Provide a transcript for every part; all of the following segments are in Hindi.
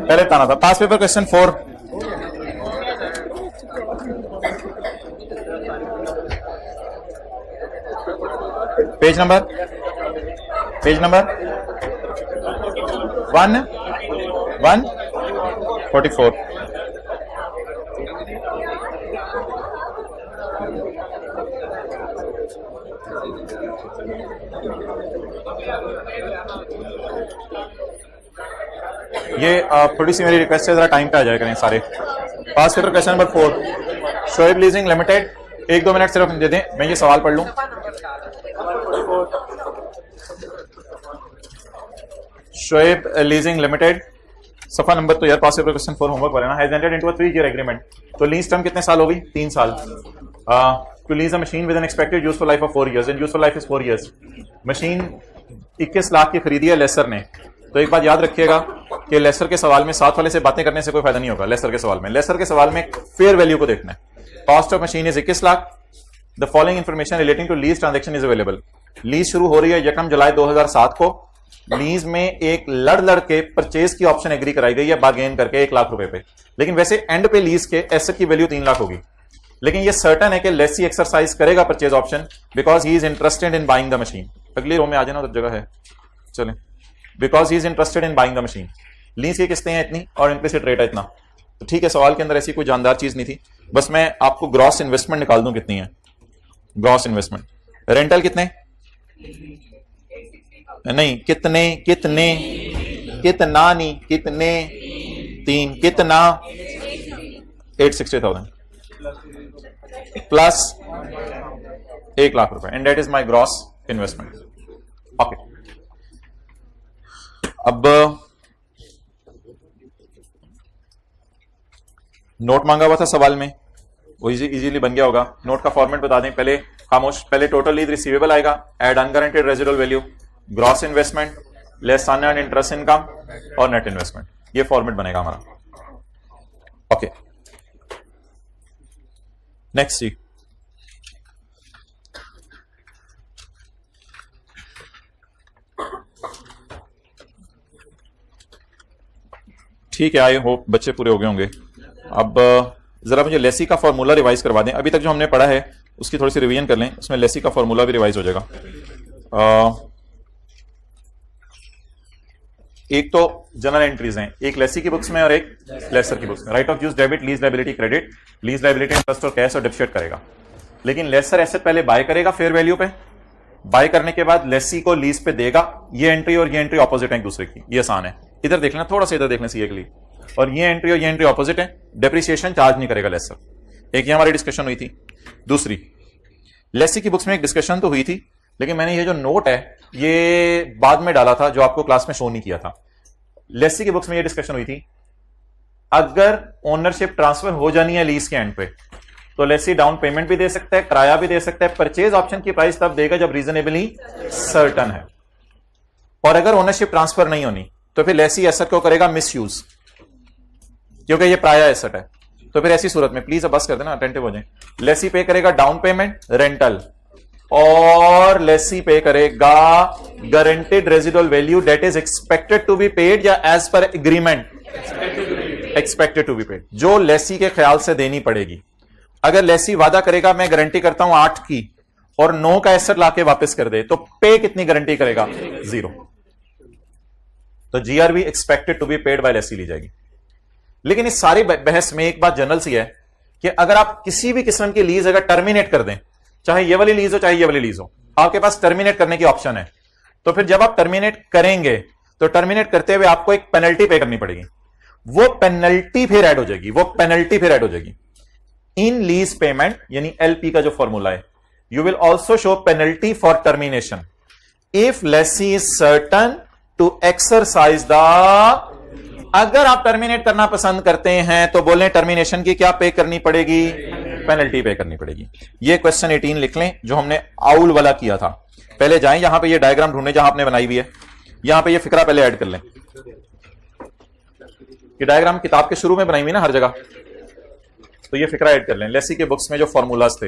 पहले बताना था। पास पेपर क्वेश्चन 4, पेज नंबर 144। ये थोड़ी सी मेरी रिक्वेस्ट है, जरा टाइम पे आ जाए करें सारे। Past paper question number 4, Shoaib leasing limited. 1-2 minute सिर्फ दे दें, मैं ये सवाल पढ़ लूं। शोएब लीजिंग लिमिटेड, सफा नंबर तो यार पास पेपर क्वेश्चन 4 होमवर्क वाले ना। Has entered into a 3-year agreement. तो लीज टर्म कितने साल होगी? 3 साल। To lease a machine with an expected useful life of 4 years and useful life is 4 years। Machine 21 lakh की खरीदी है लेसर ने। तो एक बात याद रखिएगा कि लेसर के सवाल में साथ वाले से बातें करने से कोई फायदा नहीं होगा। लेसर के सवाल में फेयर वैल्यू को देखना है। Cost of machine is 21 lakh. The following information relating to lease transaction is available. Lease शुरू हो रही है 1 जुलाई 2007 को। लीज में एक लड़ के परचेज की ऑप्शन एग्री कराई गई है बार्गेन करके 1 लाख रुपए पे। लेकिन वैसे एंड पे लीज के एसेट की वैल्यू 3 लाख होगी। लेकिन ये सर्टन है कि लेसी एक्सरसाइज करेगा purchase option because he is interested in buying the machine. अगली रो में आ जाना, तो जगह है, चलें। Because he is interested in buying the machine. Lease की किस्तें हैं इतनी और इंप्लिसिट रेट है इतना। तो ठीक है, सवाल के अंदर ऐसी कोई जानदार चीज नहीं थी, बस मैं आपको ग्रॉस इन्वेस्टमेंट निकाल दूं कितनी है। ग्रॉस इन्वेस्टमेंट रेंटल कितने नहीं, कितने कितना नहीं, कितने 3, कितना 860,000 प्लस 1 लाख रुपए and that is my gross investment. Okay, अब नोट मांगा हुआ था सवाल में, वो इजीली बन गया होगा। नोट का फॉर्मेट बता दें पहले, खामोश। पहले टोटल लीज रिसीवेबल आएगा, add unguaranteed residual value, gross investment, less unearned interest income और नेट इन्वेस्टमेंट। ये फॉर्मेट बनेगा हमारा। ओके, नेक्स्ट जी। ठीक है, आई होप बच्चे पूरे हो गए होंगे। अब जरा मुझे लेसी का फॉर्मूला रिवाइज करवा दें। अभी तक जो हमने पढ़ा है उसकी थोड़ी सी रिवीजन कर लें, उसमें लेसी का फॉर्मूला भी रिवाइज हो जाएगा। एक तो जनरल एंट्रीज हैं, एक लेसी की बुक्स में और एक लेसर की बुक्स में। Right of use debit, lease liability credit, lease liability interest और कैश और डिप्रिशिएट करेगा। लेकिन लेसर एसेट पहले बाय करेगा फेयर वैल्यू पे, बाय करने के बाद लेसी को लीज पे देगा। ये एंट्री और ये एंट्री ऑपोजिट है एक दूसरे की, ये आसान है। इधर देख लेना, थोड़ा सा इधर देखना सीए के लिए। और ये एंट्री और ये एंट्री ऑपोजिट है, डेप्रिसिएशन चार्ज नहीं करेगा लेसर। एक ये हमारी डिस्कशन हुई थी। दूसरी, लेसी की बुक्स में एक डिस्कशन तो हुई थी, लेकिन मैंने ये जो नोट है ये बाद में डाला था, जो आपको क्लास में शो नहीं किया था। लेसी की बुक्स में ये डिस्कशन हुई थी, अगर ओनरशिप ट्रांसफर हो जानी है लीज के एंड पे, तो लेसी डाउन पेमेंट भी दे सकता है, किराया भी दे सकता है। परचेज ऑप्शन की प्राइस तब देगा जब रीजनेबली सर्टन है। और अगर ओनरशिप ट्रांसफर नहीं होनी तो फिर लेसी एसेट को करेगा मिस यूज, क्योंकि ये प्राया एसेट है। तो फिर ऐसी सूरत में प्लीज अब बस कर देना, अटेंटिव हो जाए। लेसी पे करेगा डाउन पेमेंट, रेंटल, और लेसी पे करेगा guaranteed residual value that is expected to be paid या as per agreement expected to be paid, जो लेसी के ख्याल से देनी पड़ेगी। अगर लेसी वादा करेगा मैं गारंटी करता हूं 8 की और 9 का एसेट लाके वापस कर दे, तो पे कितनी गारंटी करेगा? 0। तो GRV expected to be paid by lessee ली जाएगी। लेकिन इस सारी बहस में एक बात जनरल सी है कि अगर आप किसी भी किस्म की लीज अगर टर्मिनेट कर दें, चाहे ये वाली लीज हो चाहे ये वाली लीज हो, आपके पास टर्मिनेट करने की ऑप्शन है। तो फिर जब आप टर्मिनेट करेंगे तो टर्मिनेट करते हुए आपको एक पेनल्टी पे करनी पड़ेगी। वो पेनल्टी फिर ऐड हो जाएगी इन लीज पेमेंट, यानी एलपी का जो फॉर्मूला है। You will also show penalty for termination if lessee is certain to exercise the. अगर आप टर्मिनेट करना पसंद करते हैं तो बोलें टर्मिनेशन की क्या पे करनी पड़ेगी? पेनल्टी पे करनी पड़ेगी। ये क्वेश्चन 18 लिख लें जो हमने आउल वाला किया था। पहले जाएं यहां पे ये डायग्राम ढूंढें जहां आपने बनाई हुई है, यहां पे ये फिक्रा पहले ऐड कर लें। ये डायग्राम किताब के शुरू में बनाई हुई ना हर जगह, तो ये फिक्रा ऐड कर लें। लेसी के बुक्स में जो फॉर्मूलाज थे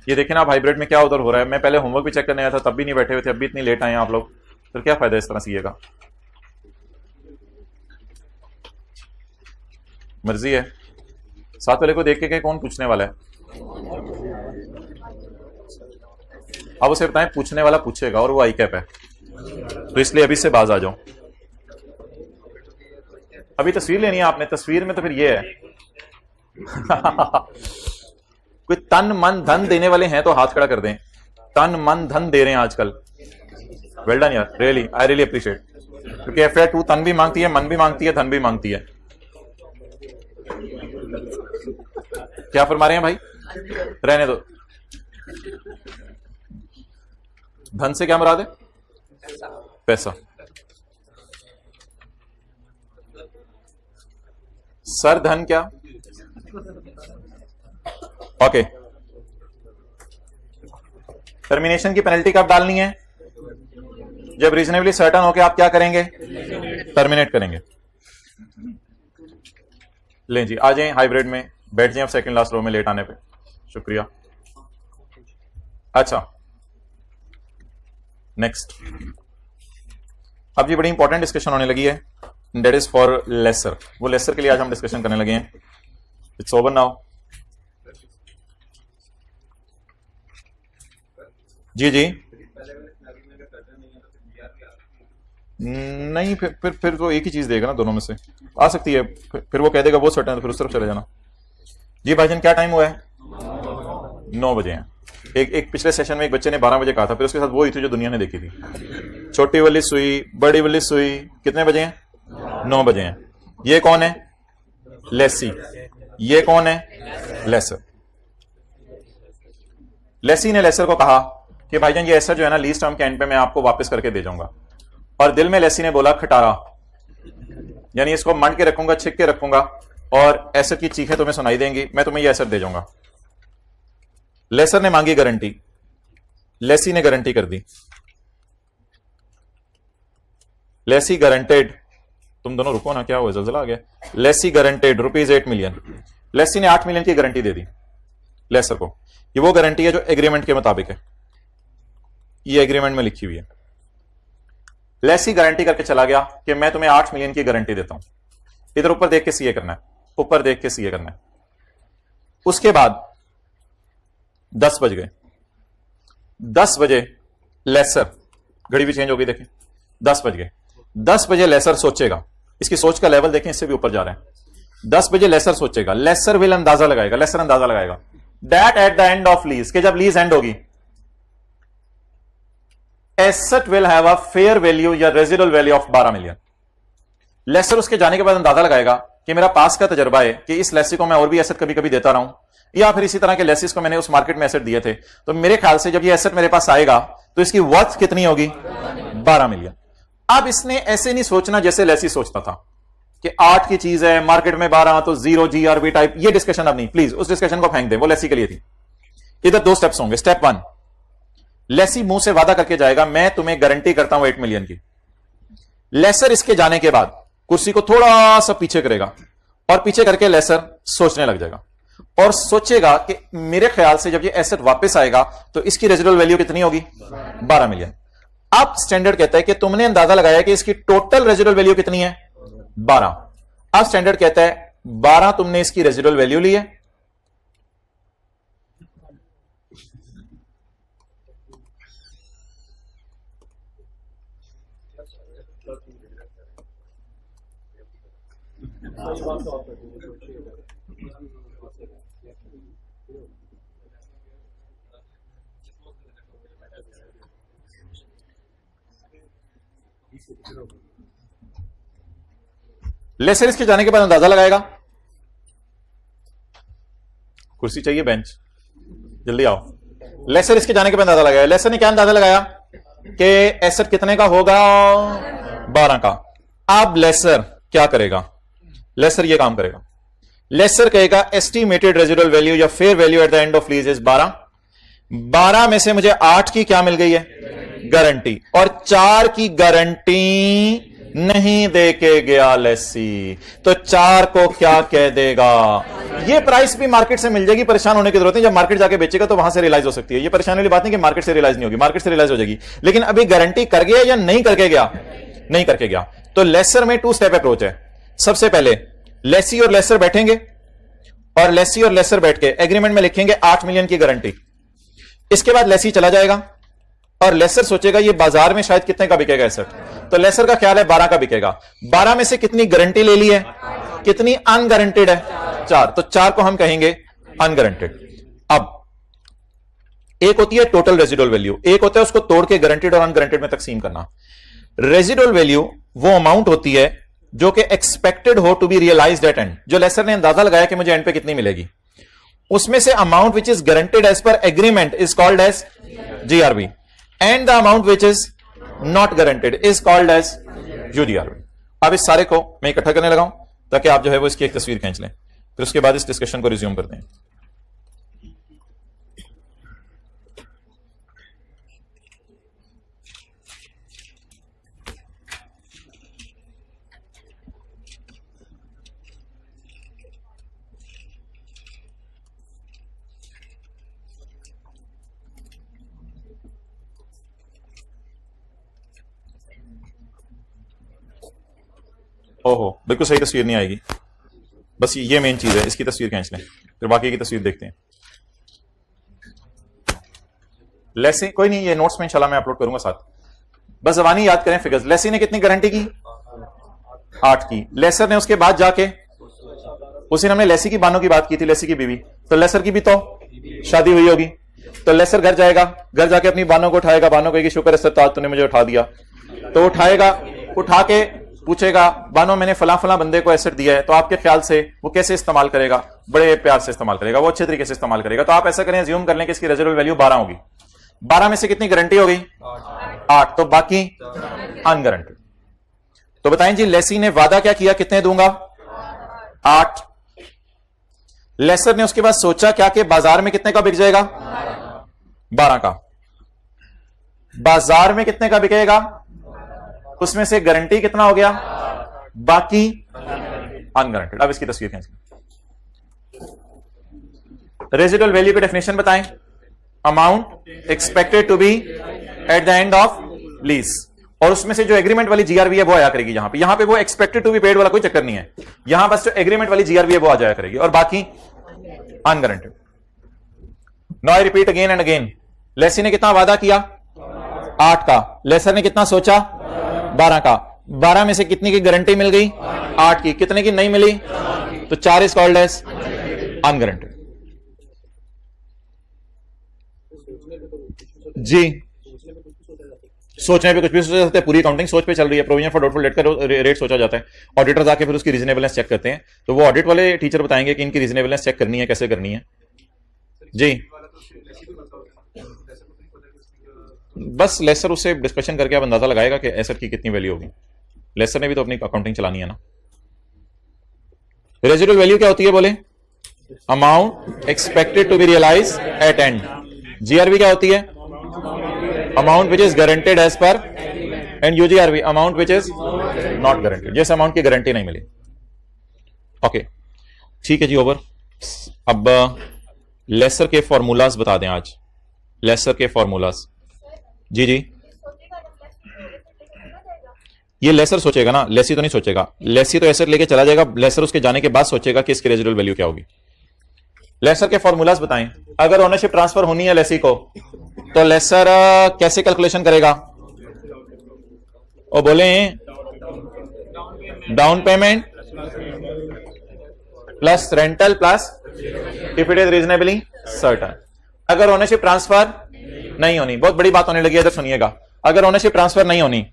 ये देखें ना, हाइब्रिड में क्या उधर हो रहा है। मैं पहले होमवर्क भी चेक करने आया था, तब भी नहीं बैठे हुए थे, अभी इतनी लेट आए हैं आप लोग। फिर क्या फायदा इस तरह सीए का? मर्जी है। साथ वाले को देख के कौन पूछने वाला है? अब उसे बताएं पूछने वाला पूछेगा और वो आई कैप है, तो इसलिए अभी से बाज आ जाओ। अभी तस्वीर लेनी है आपने, तस्वीर में तो फिर ये है कोई तन मन धन देने वाले हैं तो हाथ खड़ा कर दें। तन मन धन दे रहे हैं आजकल। वेल डन यार, रियली आई रियली अप्रिशिएट, क्योंकि एफआईआर 2 तन भी मांगती है, मन भी मांगती है, धन भी मांगती है। क्या फरमा रहे हैं भाई? रहने दो। धन से क्या मुराद है? पैसा। सर धन क्या? ओके। टर्मिनेशन की पेनल्टी कब डालनी है? जब रीजनेबली सर्टन हो के आप क्या करेंगे? टर्मिनेट करेंगे। लें जी, आ जाएं हाइब्रिड में, बैठ जाएं आप सेकंड लास्ट रो में लेट आने पे। शुक्रिया। अच्छा, नेक्स्ट। अब ये बड़ी इंपॉर्टेंट डिस्कशन होने लगी है, दैट इज फॉर लेसर। वो लेसर के लिए आज हम डिस्कशन करने लगे हैं। It's over now. जी जी नहीं, फिर तो एक ही चीज देगा ना, दोनों में से आ सकती है। फिर वो कह देगा वो सर्टन है, तो फिर उस तरफ चले जाना। जी भाईजान, क्या टाइम हुआ है? 9 बजे हैं। एक पिछले सेशन में एक बच्चे ने 12 बजे कहा था, फिर उसके साथ वो हुई थी जो दुनिया ने देखी थी। छोटी वाली सुई, बड़ी वाली सुई, कितने बजे हैं? 9 बजे हैं। ये कौन है? लेसी। ये कौन है? लेसर। लेसी ने लेसर को कहा कि भाईजान ये एसेट जो है ना, लीज टर्म के एंड पे मैं आपको वापस करके दे जाऊंगा। और दिल में लेसी ने बोला खटारा, यानी इसको मंड के रखूंगा, छिक के रखूंगा, और एसेट की चीखें तुम्हें सुनाई देंगी, मैं तुम्हें ये एसेट दे जाऊंगा। लेसर ने मांगी गारंटी, लेसी ने गारंटी कर दी। लेसी गारंटेड, तुम दोनों रुको ना, क्या हुआ, जल्जला आ गया। Lesi guaranteed ₹8 million. लेसी ने 8 मिलियन की गारंटी दे दी लेसर को। ये वो गारंटी है जो एग्रीमेंट के मुताबिक है, ये एग्रीमेंट में लिखी हुई है। लेसी गारंटी करके चला गया कि मैं तुम्हें 8 मिलियन की गारंटी देता हूं। इधर ऊपर देख के सीए करना है, ऊपर देख के सीए करना है। उसके बाद 10 बज गए। 10 बजे लेसर, घड़ी भी चेंज हो गई देखें, 10 बज गए। 10 बजे लेसर सोचेगा, इसकी सोच का लेवल देखें, इससे भी ऊपर जा रहे हैं। 10 बजे लेसर सोचेगा, लेसर विल अंदाजा लगाएगा, लेसर अंदाजा लगाएगा that at the end of lease, कि जब लीज एंड होगी, asset will have a fair value या residual value of 12 million. Lessor उसके जाने के बाद अंदाजा लगाएगा कि मेरा पास का तजर्बा है कि इस लेसी को मैं और भी एसेट कभी कभी देता रहा हूं, या फिर इसी तरह के लेसिस को मैंने उस मार्केट में एसेट दिए थे, तो मेरे ख्याल से जब ये एसेट मेरे पास आएगा तो इसकी वर्थ कितनी होगी? 12 मिलियन। अब इसने ऐसे नहीं सोचना जैसे लेसी सोचता था कि 8 की चीज है, मार्केट में 12, तो 0 GRV टाइप। ये डिस्कशन अब नहीं, प्लीज उस डिस्कशन को फेंक दे, वो लेसी के लिए थी। इधर 2 स्टेप्स होंगे। स्टेप 1, लेसी मुंह से वादा करके जाएगा मैं तुम्हें गारंटी करता हूं 8 मिलियन की। लेसर इसके जाने के बाद कुर्सी को थोड़ा सा पीछे करेगा, और पीछे करके लेसर सोचने लग जाएगा और सोचेगा कि मेरे ख्याल से जब ये एसेट वापस आएगा तो इसकी रेजिडुअल वैल्यू कितनी होगी? 12 मिलियन। अब स्टैंडर्ड कहता है कि तुमने अंदाजा लगाया कि इसकी टोटल रेजिडुअल वैल्यू कितनी है? 12। अब स्टैंडर्ड कहता है 12 तुमने इसकी रेजिडुअल वैल्यू ली है, लेसर इसके जाने के बाद अंदाजा लगाएगा। कुर्सी चाहिए, बेंच, जल्दी आओ। लेसर इसके जाने के बाद अंदाजा लगाया। लेसर ने क्या अंदाजा लगाया कि एसेट कितने का होगा? 12 का। अब लेसर क्या करेगा? लेसर ये काम करेगा, लेसर कहेगा एस्टिमेटेड रेजिडुअल वैल्यू या fair value eight the end of lease is 12। 12 में से मुझे 8 की क्या मिल गई है? गारंटी, और 4 की गारंटी नहीं दे के गया लेसी, तो 4 को क्या कह देगा? ये प्राइस भी मार्केट से मिल जाएगी, परेशान होने की जरूरत नहीं। जब मार्केट जाके बेचेगा तो वहां से रियलाइज हो सकती है। ये परेशानी वाली बात नहीं कि मार्केट से रियलाइज नहीं होगी, मार्केट से रियलाइज हो जाएगी। लेकिन अभी गारंटी कर गया या नहीं करके गया? नहीं करके गया। तो लेसर में 2 स्टेप अप्रोच है। सबसे पहले लेसी और लेसर बैठेंगे और लेसी और लेसर बैठ के एग्रीमेंट में लिखेंगे 8 मिलियन की गारंटी। इसके बाद लेसी चला जाएगा और लेसर सोचेगा ये बाजार में शायद कितने का बिकेगा एसेट, तो लेसर का ख्याल है 12 का बिकेगा। 12 में से कितनी गारंटी ले ली है, कितनी अनगारंटेड है? 4। तो 4 को हम कहेंगे अनगारंटेड। अब एक होती है टोटल रेजिडुअल वैल्यू, एक होता है उसको तोड़ के गारंटेड और अनगारंटेड में तकसीम करना। रेजिडुअल वैल्यू वो अमाउंट होती है जो कि एक्सपेक्टेड हो to be realised at end, जो लेसर ने अंदाजा लगाया कि मुझे एंड पे कितनी मिलेगी। उसमें से amount which is guaranteed as per agreement is called as GRV and the amount which is not guaranteed is called as UGRV. अब इस सारे को मैं इकट्ठा करने लगाऊं ताकि आप जो है वो इसकी एक तस्वीर खींच लें, फिर उसके बाद इस डिस्कशन को रिज्यूम करते हैं। ओहो, बिल्कुल सही तस्वीर नहीं आएगी, बस ये मेन चीज है, इसकी तस्वीर खींच लें, फिर बाकी की तस्वीर देखते हैं। लेसी कोई नहीं, ये नोट्स में इंशाल्लाह मैं अपलोड करूंगा साथ, बस जबानी याद करें फिगर्स। लेसी ने कितनी गारंटी की? 8 की। लेसर ने उसके बाद जाके, उसी हमने लेसी की बानों की बात की थी, लेसी की बीवी, तो लेसर की भी तो शादी हुई होगी। तो लेसर घर जाएगा, घर जाके अपनी बानों को उठाएगा, बानों कहेगी शुक्र है सर तूने मुझे उठा दिया। तो उठाएगा, उठा के पूछेगा बानो मैंने फला फला बंदे को एसेट दिया है, तो आपके ख्याल से वो कैसे इस्तेमाल करेगा? बड़े प्यार से इस्तेमाल करेगा, वो अच्छे तरीके से इस्तेमाल करेगा। तो आप ऐसा करें, अज्यूम कर लें कि इसकी रेजिडुअल वैल्यू 12 होगी। 12 में से कितनी गारंटी हो गई? 8, तो बाकी अनगारंटेड। तो बताएं जी, लेसी ने वादा क्या किया, कितने दूंगा? 8। लेसर ने उसके बाद सोचा क्या कि बाजार में कितने का बिक जाएगा? 12 का। बाजार में कितने का बिकेगा? उसमें से गारंटी कितना हो गया? बाकी अनगारंटेड। अब इसकी तस्वीर खींच। रेजिडुअल वैल्यू की डेफिनेशन बताएं। Amount expected to be at the end of lease, और उसमें से जो एग्रीमेंट वाली जीआरवी है वो आया करेगी। यहां पे वो एक्सपेक्टेड टू बी पेड वाला कोई चक्कर नहीं है, यहां बस जो एग्रीमेंट वाली जीआरवी है वो आ जाया करेगी, और बाकी unguaranteed. Now I repeat again and again. Lessee ने कितना वादा किया? 8 का। लेसर ने कितना सोचा? 12 का। 12 में से कितनी की गारंटी मिल गई? 8 की। कितने की नहीं मिली? तो 4 इज कॉल्ड एज अनगारंटेड। जी, सोचने पे कुछ भी सोचा जाता है, पूरी अकाउंटिंग सोच पे चल रही है। प्रोविजन फॉर डाउटफुल डेट का रेट सोचा जाता है, ऑडिटर्स आके फिर उसकी रीजनेबलनेस चेक करते हैं, तो वो ऑडिट वाले टीचर बताएंगे कि इनकी रीजनेबलनेस चेक करनी है, कैसे करनी है। जी, बस लेसर उससे डिस्कशन करके आप अंदाजा लगाएगा कि एसेट की कितनी वैल्यू होगी। लेसर ने भी तो अपनी अकाउंटिंग चलानी है ना। रेजिडुअल वैल्यू क्या होती है बोले? Amount expected to be realise at end. GRV क्या होती है? Amount which is guaranteed as per, and UGRV amount which is not guaranteed, जिस अमाउंट की गारंटी नहीं मिली। ओके, ठीक है जी, ओवर। अब लेसर के फॉर्मूलाज बता दें आज। लेसर के फॉर्मूलाज। जी जी, ये लेसर सोचेगा ना, लेसी तो नहीं सोचेगा। लेसी तो एसेट लेके चला जाएगा, लेसर उसके जाने के बाद सोचेगा कि इसकी रेजिडुअल वैल्यू क्या होगी। लेसर के फॉर्मूलाज बताएं। अगर ओनरशिप ट्रांसफर होनी है लेसी को, तो लेसर कैसे कैलकुलेशन करेगा? और बोले down payment plus rental plus if it is reasonably certain. अगर ओनरशिप ट्रांसफर नहीं होनी, बहुत बड़ी बात होने लगी है, इधर सुनिएगा। अगर ओनरशिप ट्रांसफर नहीं होनी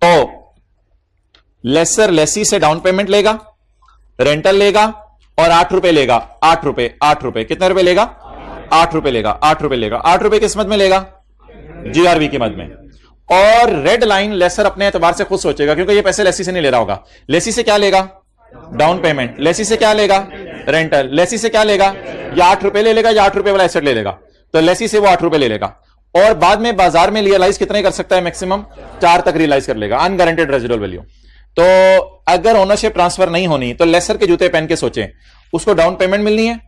तो लेसर लेसी से डाउन पेमेंट लेगा, रेंटल लेगा और 8 रुपए लेगा। 8 रुपए, 8 रुपए, कितने रुपए लेगा? 8 रुपए लेगा, 8 रुपए लेगा। 8 रुपए किस मद में लेगा? जीआरबी की मद में। और रेड लाइन लेसर अपने एतबार से खुद सोचेगा, क्योंकि ये पैसे लेसी से नहीं ले रहा होगा। लेसी से क्या लेगा? Down payment. लेसी से क्या लेगा? रेंटल। लेसी से क्या लेगा? या 8 रुपए ले लेगा या 8 रुपए वाला एसेट ले लेगा। तो लेसी से वो 8 रुपए ले लेगा और बाद में बाजार में रियलाइज कितने कर सकता है? मैक्सिमम 4 तक रियलाइज कर लेगा, अनगारंटेड रेजिडुअल वैल्यू। तो अगर ओनरशिप ट्रांसफर नहीं होनी तो लेसर के जूते पहन के सोचें, उसको डाउन पेमेंट मिलनी है,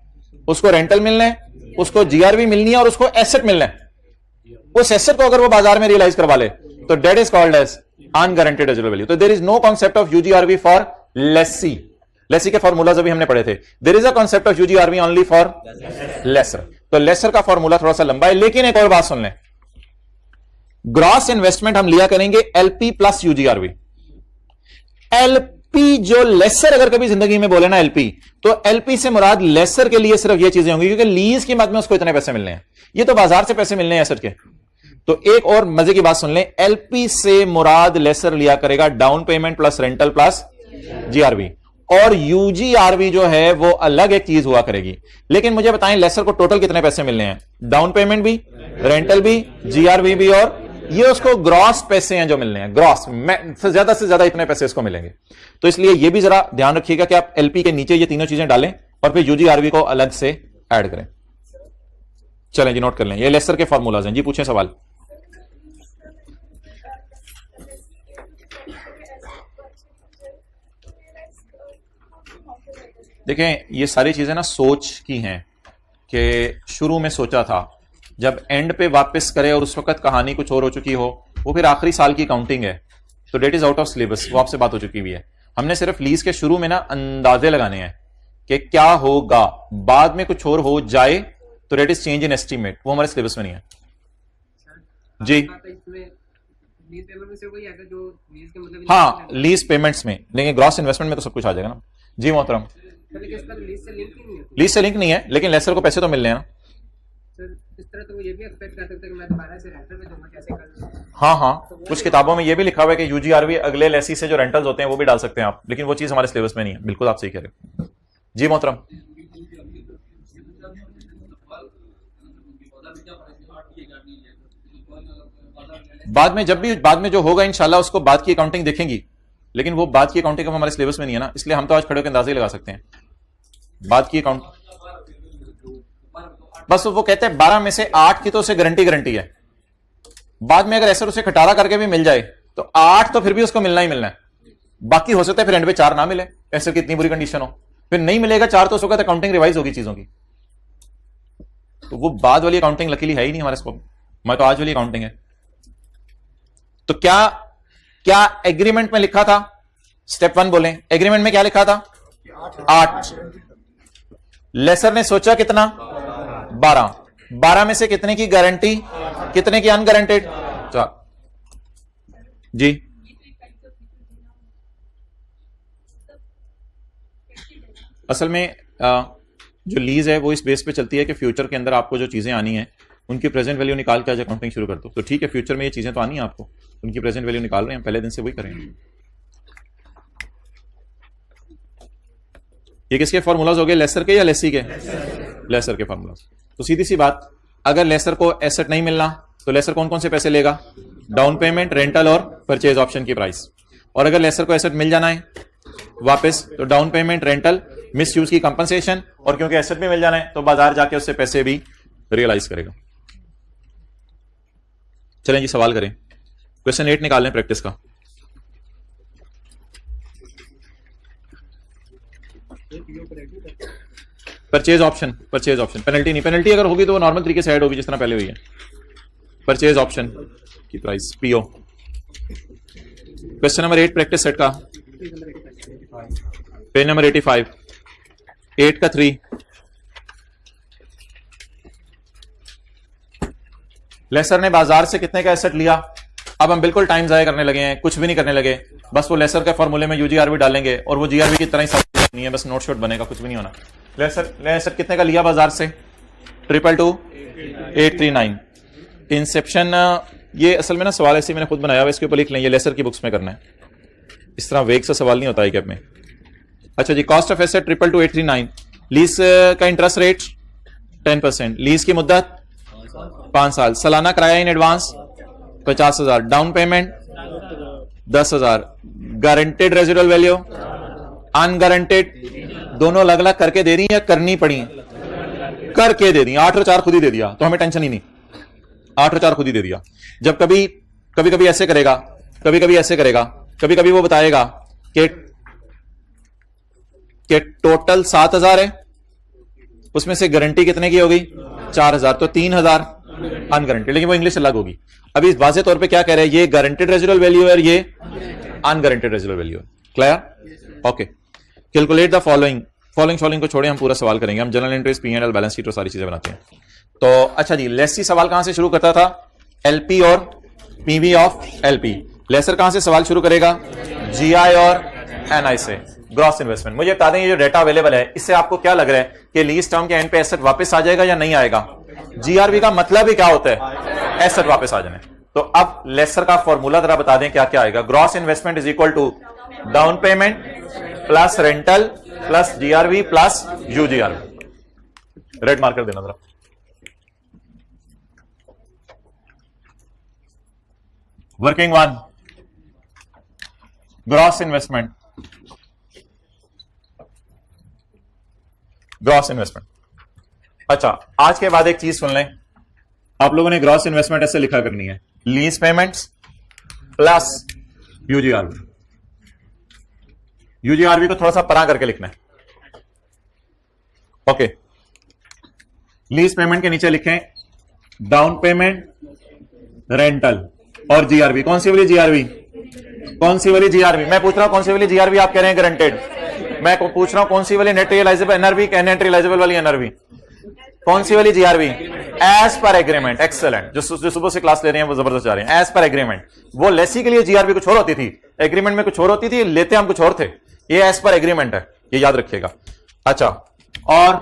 उसको रेंटल मिलना है, उसको जीआरवी मिलनी है और उसको एसेट मिलना है। उस एसेट को अगर वो बाजार में रियलाइज करवा ले तो that is called as unguaranteed residual value. तो there is no concept of UGRV for lessee. Lessee के फॉर्मूलाज अभी हमने पढ़े थे। There is a concept of UGRV only for lessor. तो लेसर का फॉर्मूला थोड़ा सा लंबा है, लेकिन एक और बात सुन लें, ग्रॉस इन्वेस्टमेंट हम लिया करेंगे एलपी प्लस यूजीआरवी। एलपी जो लेसर अगर कभी जिंदगी में बोले ना एलपी, तो एलपी से मुराद लेसर के लिए सिर्फ ये चीजें होंगी, क्योंकि लीज की मद में उसको इतने पैसे मिलने हैं, ये तो बाजार से पैसे मिलने हैं एसेट के। तो एक और मजे की बात सुन लें, एलपी से मुराद लेसर लिया करेगा down payment plus rental plus GRV, और यूजीआरवी जो है वो अलग एक चीज हुआ करेगी। लेकिन मुझे बताएं लेसर को टोटल कितने पैसे मिलने हैं? डाउन पेमेंट भी, रेंटल भी, जीआरवी भी, और ये उसको ग्रॉस पैसे हैं जो मिलने हैं, ग्रॉस से ज्यादा इतने पैसे इसको मिलेंगे। तो इसलिए ये भी जरा ध्यान रखिएगा कि आप एलपी के नीचे ये तीनों चीजें डालें और फिर यूजीआरवी को अलग से ऐड करें। चलें जी, नोट कर लें, ये लेसर के फॉर्मूलाज हैं जी। पूछें सवाल। देखें, ये सारी चीजें ना सोच की हैं कि शुरू में सोचा था, जब एंड पे वापस करे और उस वक्त कहानी कुछ और हो चुकी हो, वो फिर आखिरी साल की काउंटिंग है, तो that is out of syllabus, वो आपसे बात हो चुकी हुई है। हमने सिर्फ लीज के शुरू में ना अंदाजे लगाने हैं कि क्या होगा, बाद में कुछ और हो जाए तो that is change in estimate, वो हमारे सिलेबस में नहीं है जी। हाँ, लीज पेमेंट्स में, लेकिन ग्रॉस इन्वेस्टमेंट में तो सब कुछ आ जाएगा ना जी मोहतरम। लीज से लिंक नहीं है, लेकिन लेसर को पैसे तो मिल रहे हैं ना। इस तरह तो वो ये भी एक्सपेक्ट कर सकते हैं कि मैं दोबारा से रेंटल पे दूंगा, कैसे कर? हाँ, तो कुछ किताबों में ये भी लिखा हुआ है कि यूजीआरवी अगले लेसी से जो रेंटल्स होते हैं वो भी डाल सकते हैं आप, लेकिन वो चीज हमारे सिलेबस में नहीं है। बिल्कुल आप सही कह रहे हैं जी मोहतरम। बाद में जो होगा इंशाल्लाह उसको बाद की अकाउंटिंग देखेंगी, लेकिन वो बाद की अकाउंटिंग हमारे सिलेबस में नहीं है ना, इसलिए हम तो आज खड़े होकर अंदाजे लगा सकते हैं। बाद की अकाउंट बस वो कहते हैं 12 में से 8 की तो उसे गारंटी है। बाद में अगर ऐसा उसे खटारा करके भी मिल जाए तो 8 तो फिर भी उसको मिलना ही मिलना है, बाकी हो सकता है फिर एंड पे 4 ना मिले, ऐसे की इतनी बुरी कंडीशन हो, फिर नहीं मिलेगा 4 तो उस वक्त अकाउंटिंग रिवाइज होगी चीजों की। तो वो बाद वाली अकाउंटिंग लकीली है ही नहीं हमारे स्कोप में, मैं तो आज वाली अकाउंटिंग है। तो क्या एग्रीमेंट में लिखा था? स्टेप 1 बोलें, एग्रीमेंट में क्या लिखा था? 8। लेसर ने सोचा कितना? 12 में से कितने की गारंटी, कितने की अनगारंटेड? जी असल में जो लीज है वो इस बेस पे चलती है कि फ्यूचर के अंदर आपको जो चीजें आनी है उनकी प्रेजेंट वैल्यू निकाल के आज अकाउंटिंग शुरू कर दो। तो ठीक है, फ्यूचर में ये चीजें तो आनी है आपको, उनकी प्रेजेंट वैल्यू निकाल रहे हैं, पहले दिन से वही करेंगे। ये किसके फॉर्मूलाज हो गए? लेसर के या लेसी के? लेसर के फॉर्मूलाज। तो सीधी सी बात, अगर लेसर को एसेट नहीं मिलना तो लेसर कौन कौन से पैसे लेगा? डाउन पेमेंट, रेंटल और परचेज ऑप्शन की प्राइस। और अगर लेसर को एसेट मिल जाना है वापस तो down payment, rental, miss use की कंपनसेशन, और क्योंकि एसेट भी मिल जाना है तो बाजार जाके उससे पैसे भी रियलाइज करेगा। चलें जी सवाल करें। क्वेश्चन 8 निकाल लें प्रैक्टिस का। परचेज ऑप्शन पेनल्टी नहीं, पेनल्टी अगर होगी तो वो नॉर्मल तरीके से ऐड होगी जिस तरह पहले हुई है। परचेज ऑप्शन की price PO. Question number 8 practice set का, पेज नंबर 85, 8 का 3। लेसर ने बाजार से कितने का एसेट लिया? अब हम बिल्कुल टाइम जाया करने लगे हैं, कुछ भी नहीं करने लगे, बस वो लेसर के फॉर्मूले में यूजीआरवी डालेंगे और वो जीआरवी की तरह ही नहीं है, बस नोट शोट बनेगा, कुछ भी नहीं होना। लेसर कितने का लिया बाजार से? 222,839। इंसेप्शन, ये असल में ना सवाल ऐसे मैंने खुद बनाया हुआ, इसके ऊपर लिख लें, ये लेसर की बुक्स में करना है, इस तरह वेग से सवाल नहीं होता है कैब में। अच्छा जी, कॉस्ट ऑफ एसेट 222,839। लीज का इंटरेस्ट रेट 10%, लीज की मुद्दत 5 साल, सालाना किराया in advance 50,000, down payment 10,000, guaranteed residual value, unguaranteed, दोनों अलग अलग करके दे रही या करनी पड़ी? करके दे दी, 8 और 4 खुद ही दे दिया तो हमें टेंशन ही नहीं। 8 और 4 खुद ही दे दिया। जब कभी कभी ऐसे करेगा, कभी कभी ऐसे करेगा, कभी कभी वो बताएगा कि टोटल 7,000 है, उसमें से गारंटी कितने की होगी 4,000, तो 3,000 अनगारंटेड, लेकिन वो इंग्लिश अलग होगी। अभी इस वाज़े तौर पे क्या कह रहे हैं, ये गारंटेड रेजिडुअल वैल्यू है और ये अनगारंटेड रेजिडुअल वैल्यू है। Clear? Okay. Calculate the following को छोड़े हम पूरा सवाल करेंगे। हम general entries, P&L, balance sheet और सारी चीजें बनाते हैं। तो अच्छा जी, लेसी सवाल कहां से शुरू करता था, एलपी और पीवी ऑफ एलपी। लेसर कहां से सवाल शुरू करेगा, जीआई और एनआई से। ग्रॉस इन्वेस्टमेंट, मुझे बता दें ये जो डेटा अवेलेबल है इससे आपको क्या लग रहा है कि लीज टर्म के एंड पे एसेट वापस आ जाएगा या नहीं आएगा? जीआरबी का मतलब ही क्या होता है, एसेट वापस आ जाने। तो अब लेसर का फॉर्मूला जरा बता दें क्या क्या आएगा। Gross investment is equal to down payment plus rental plus GRV plus UGRV. Red marker देना जरा। Working one, gross investment, gross investment. अच्छा, आज के बाद एक चीज सुन लें, आप लोगों ने ग्रॉस इन्वेस्टमेंट ऐसे लिखा करनी है, लीज पेमेंट्स प्लस यूजीआरबी। यूजीआरबी को थोड़ा सा परा करके लिखना है। ओके, लीज पेमेंट के नीचे लिखें डाउन पेमेंट, रेंटल और जीआरबी। कौन सी वाली जीआरबी, कौन सी वाली जीआरबी? मैं पूछ रहा हूं कौन सी वाली जीआरबी, आप कह रहे हैं गारंटेड। मैं पूछ रहा हूं कौन सी वाली net realisable NRB, net realisable वाली एनआरबी, कौन सी वाली GRB? As per agreement. Excellent, जो सुबह से क्लास ले रहे हैं वो जबरदस्त जा रहे हैं। एज पर एग्रीमेंट, वो लेसी के लिए जीआरबी कुछ और होती थी, एग्रीमेंट में कुछ और होती थी, लेते हम कुछ और थे। ये एज पर एग्रीमेंट है, ये याद रखिएगा। अच्छा, और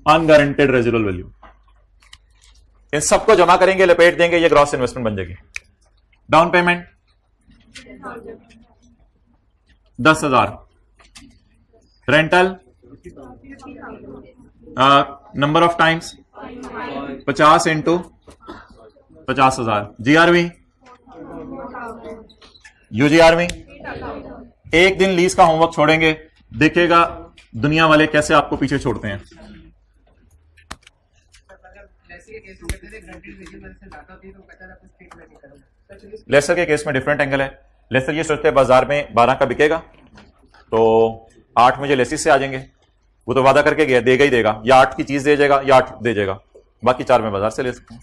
अनगारंटेड रेजिडुअल वैल्यू, इन सबको जमा करेंगे, लपेट देंगे, ये ग्रॉस इन्वेस्टमेंट बन जाएगी। Down payment 10,000, rental number of times 50 into 50,000, GRV UGRV. एक दिन लीज का होमवर्क छोड़ेंगे, देखेगा दुनिया वाले कैसे आपको पीछे छोड़ते हैं। लेसर के केस में डिफरेंट एंगल है। लेसर ये सोचते हैं बाजार में 12 का बिकेगा तो 8 मुझे लेसिस से आ जाएंगे, वो तो वादा करके गया देगा ही देगा, या 8 की चीज दे जाएगा या 8 दे जाएगा, बाकी 4 में बाजार से ले सकते हैं।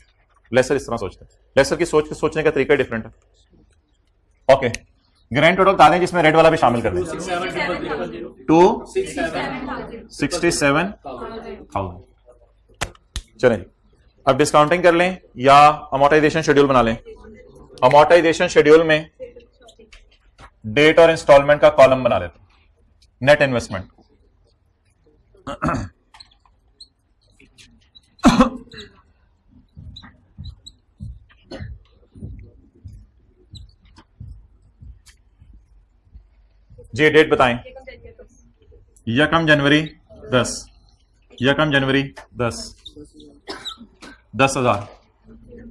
लेसर इस तरह सोचते हैं। लेसर की सोचने का तरीका डिफरेंट है। ओके, ग्रैंड टोटल बता दें जिसमें रेड वाला भी शामिल कर दें। 267,000। चलें जी, अब डिस्काउंटिंग कर लें या अमोर्टाइजेशन शेड्यूल बना लें। अमोर्टाइजेशन शेड्यूल में डेट और इंस्टॉलमेंट का कॉलम बना लेते हैं। नेट इन्वेस्टमेंट जी, डेट बताएं। यकम जनवरी 10, यकम जनवरी 10, 10,000।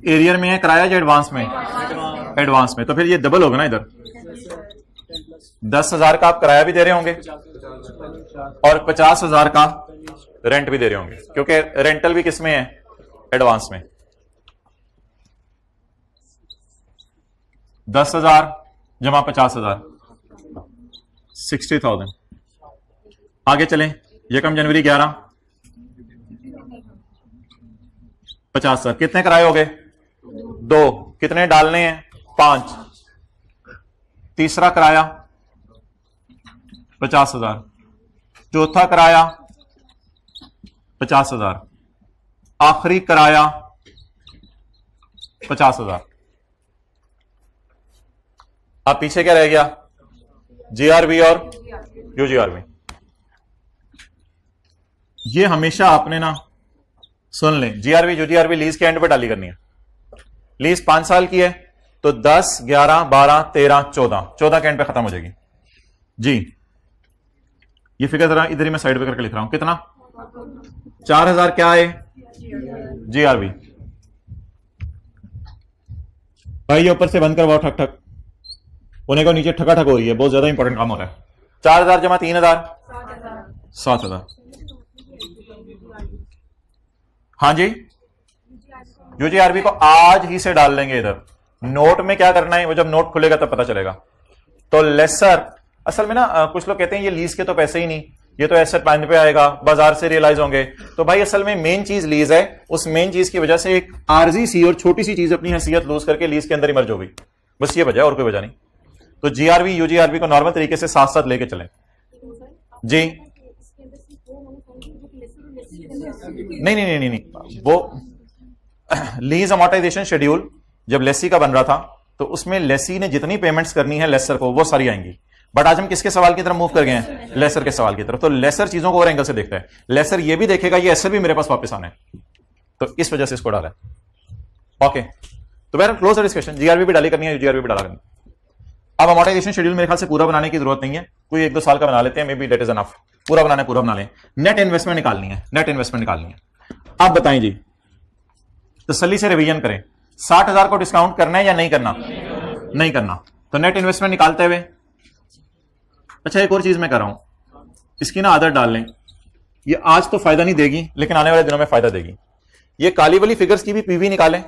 एरियर में है किराया या एडवांस में? एडवांस में, तो फिर ये डबल होगा ना इधर। 10,000 का आप किराया भी दे रहे होंगे और 50,000 का रेंट भी दे रहे होंगे, क्योंकि रेंटल भी किस में है, एडवांस में। 10,000 जमा 50,000, 60,000। आगे चलें, यकम जनवरी 11, 50,000। कितने किराए हो गए? 2। कितने डालने हैं? 5। तीसरा किराया 50,000, चौथा किराया 50,000, आखिरी किराया 50,000। अब पीछे क्या रह गया? जीआरबी और यूजीआरबी। ये हमेशा आपने ना सुन लें, जीआरबी यूजीआरबी लीज के एंड पे डाली करनी है। लीज 5 साल की है तो 10, 11, 12, 13, 14 के एंड पे खत्म हो जाएगी जी। ये फिगर जरा इधर ही मैं साइड पे करके लिख रहा हूं। कितना? 4,000 क्या है? जीआरबी। भाई ये ऊपर से बंद करवाओ, ठक ठक उन्हें को नीचे ठका ठक हो रही है, बहुत ज्यादा इंपॉर्टेंट काम हो रहा है। 4,000 जमा 3,000, 7,000। हाँ जी, यूजीआरबी को आज ही से डाल लेंगे इधर। नोट में क्या करना है, वो जब नोट खुलेगा तब पता चलेगा। तो लेसर, असल में ना कुछ लोग कहते हैं ये लीज के तो पैसे ही नहीं, ये तो एसेट पाने पे आएगा, बाजार से रियलाइज होंगे। तो भाई असल में मेन चीज लीज है, उस मेन चीज की वजह से एक आरजी सी और छोटी सी चीज अपनी हैसियत लूज करके लीज के अंदर ही मर्ज हो गई, बस ये वजह है और कोई वजह नहीं। तो जीआरबी यूजीआरबी को नॉर्मल तरीके से साथ साथ लेके चलें जी। नहीं नहीं नहीं नहीं, वो लीज अमोर्टाइजेशन शेड्यूल जब लेसी का बन रहा था तो उसमें लेसी ने जितनी पेमेंट्स करनी है लेसर को वो सारी आएंगी। बट आज हम किसके सवाल की तरफ मूव कर गए हैं, लेसर के सवाल की तरफ। तो लेसर चीजों को और एंगल से देखता है, लेसर ये भी देखेगा ये एसर भी मेरे पास वापस आना है, तो इस वजह से इसको डाला है। ओके, तो बहरहाल क्लोज डिस्कशन, जीआरबी भी डाली करनी है, जीआरबी भी डाला करनी। अब अमोर्टाइजेशन शेड्यूल मेरे ख्याल से पूरा बनाने की जरूरत नहीं है, कोई 1-2 साल का बना लेते हैं, may be that is enough. पूरा बनाना है पूरा बना लें। नेट इन्वेस्टमेंट निकालनी है, नेट इन्वेस्टमेंट निकालनी है। अब बताएं जी, तसल्ली से रिवीजन करें, 60,000 को डिस्काउंट करना है या नहीं करना, नहीं करना। तो नेट इन्वेस्टमेंट निकालते हुए, अच्छा एक और चीज मैं कर रहा हूं, इसकी ना आदत डाल लें, ये आज तो फायदा नहीं देगी लेकिन आने वाले दिनों में फायदा देगी। ये काली वाली फिगर्स की भी पीवी निकालें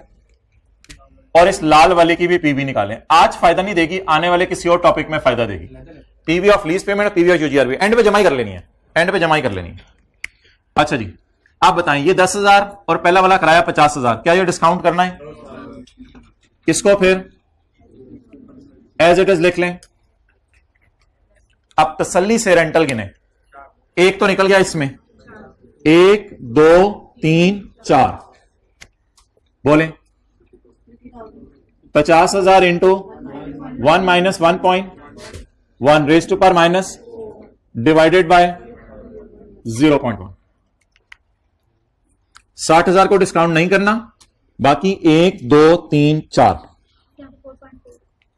और इस लाल वाले की भी पीवी निकालें। आज फायदा नहीं देगी, आने वाले किसी और टॉपिक में फायदा देगी। पीवी ऑफ लीज पेमेंट और पीवी ऑफ यूजीआरबी एंड पे जमाई कर लेनी है, एंड पे जमाई कर लेनी है। अच्छा जी, आप बताएं, ये 10,000 और पहला वाला कराया 50,000, क्या ये डिस्काउंट करना है? इसको फिर एज इट इज लिख लें। अब तसल्ली से रेंटल गिने, एक तो निकल गया इसमें, 1 2 3 4, बोले 50,000 into 1 minus 1.1 raise to power minus divided by 0.1। 60,000 को डिस्काउंट नहीं करना, बाकी 1 2 3 4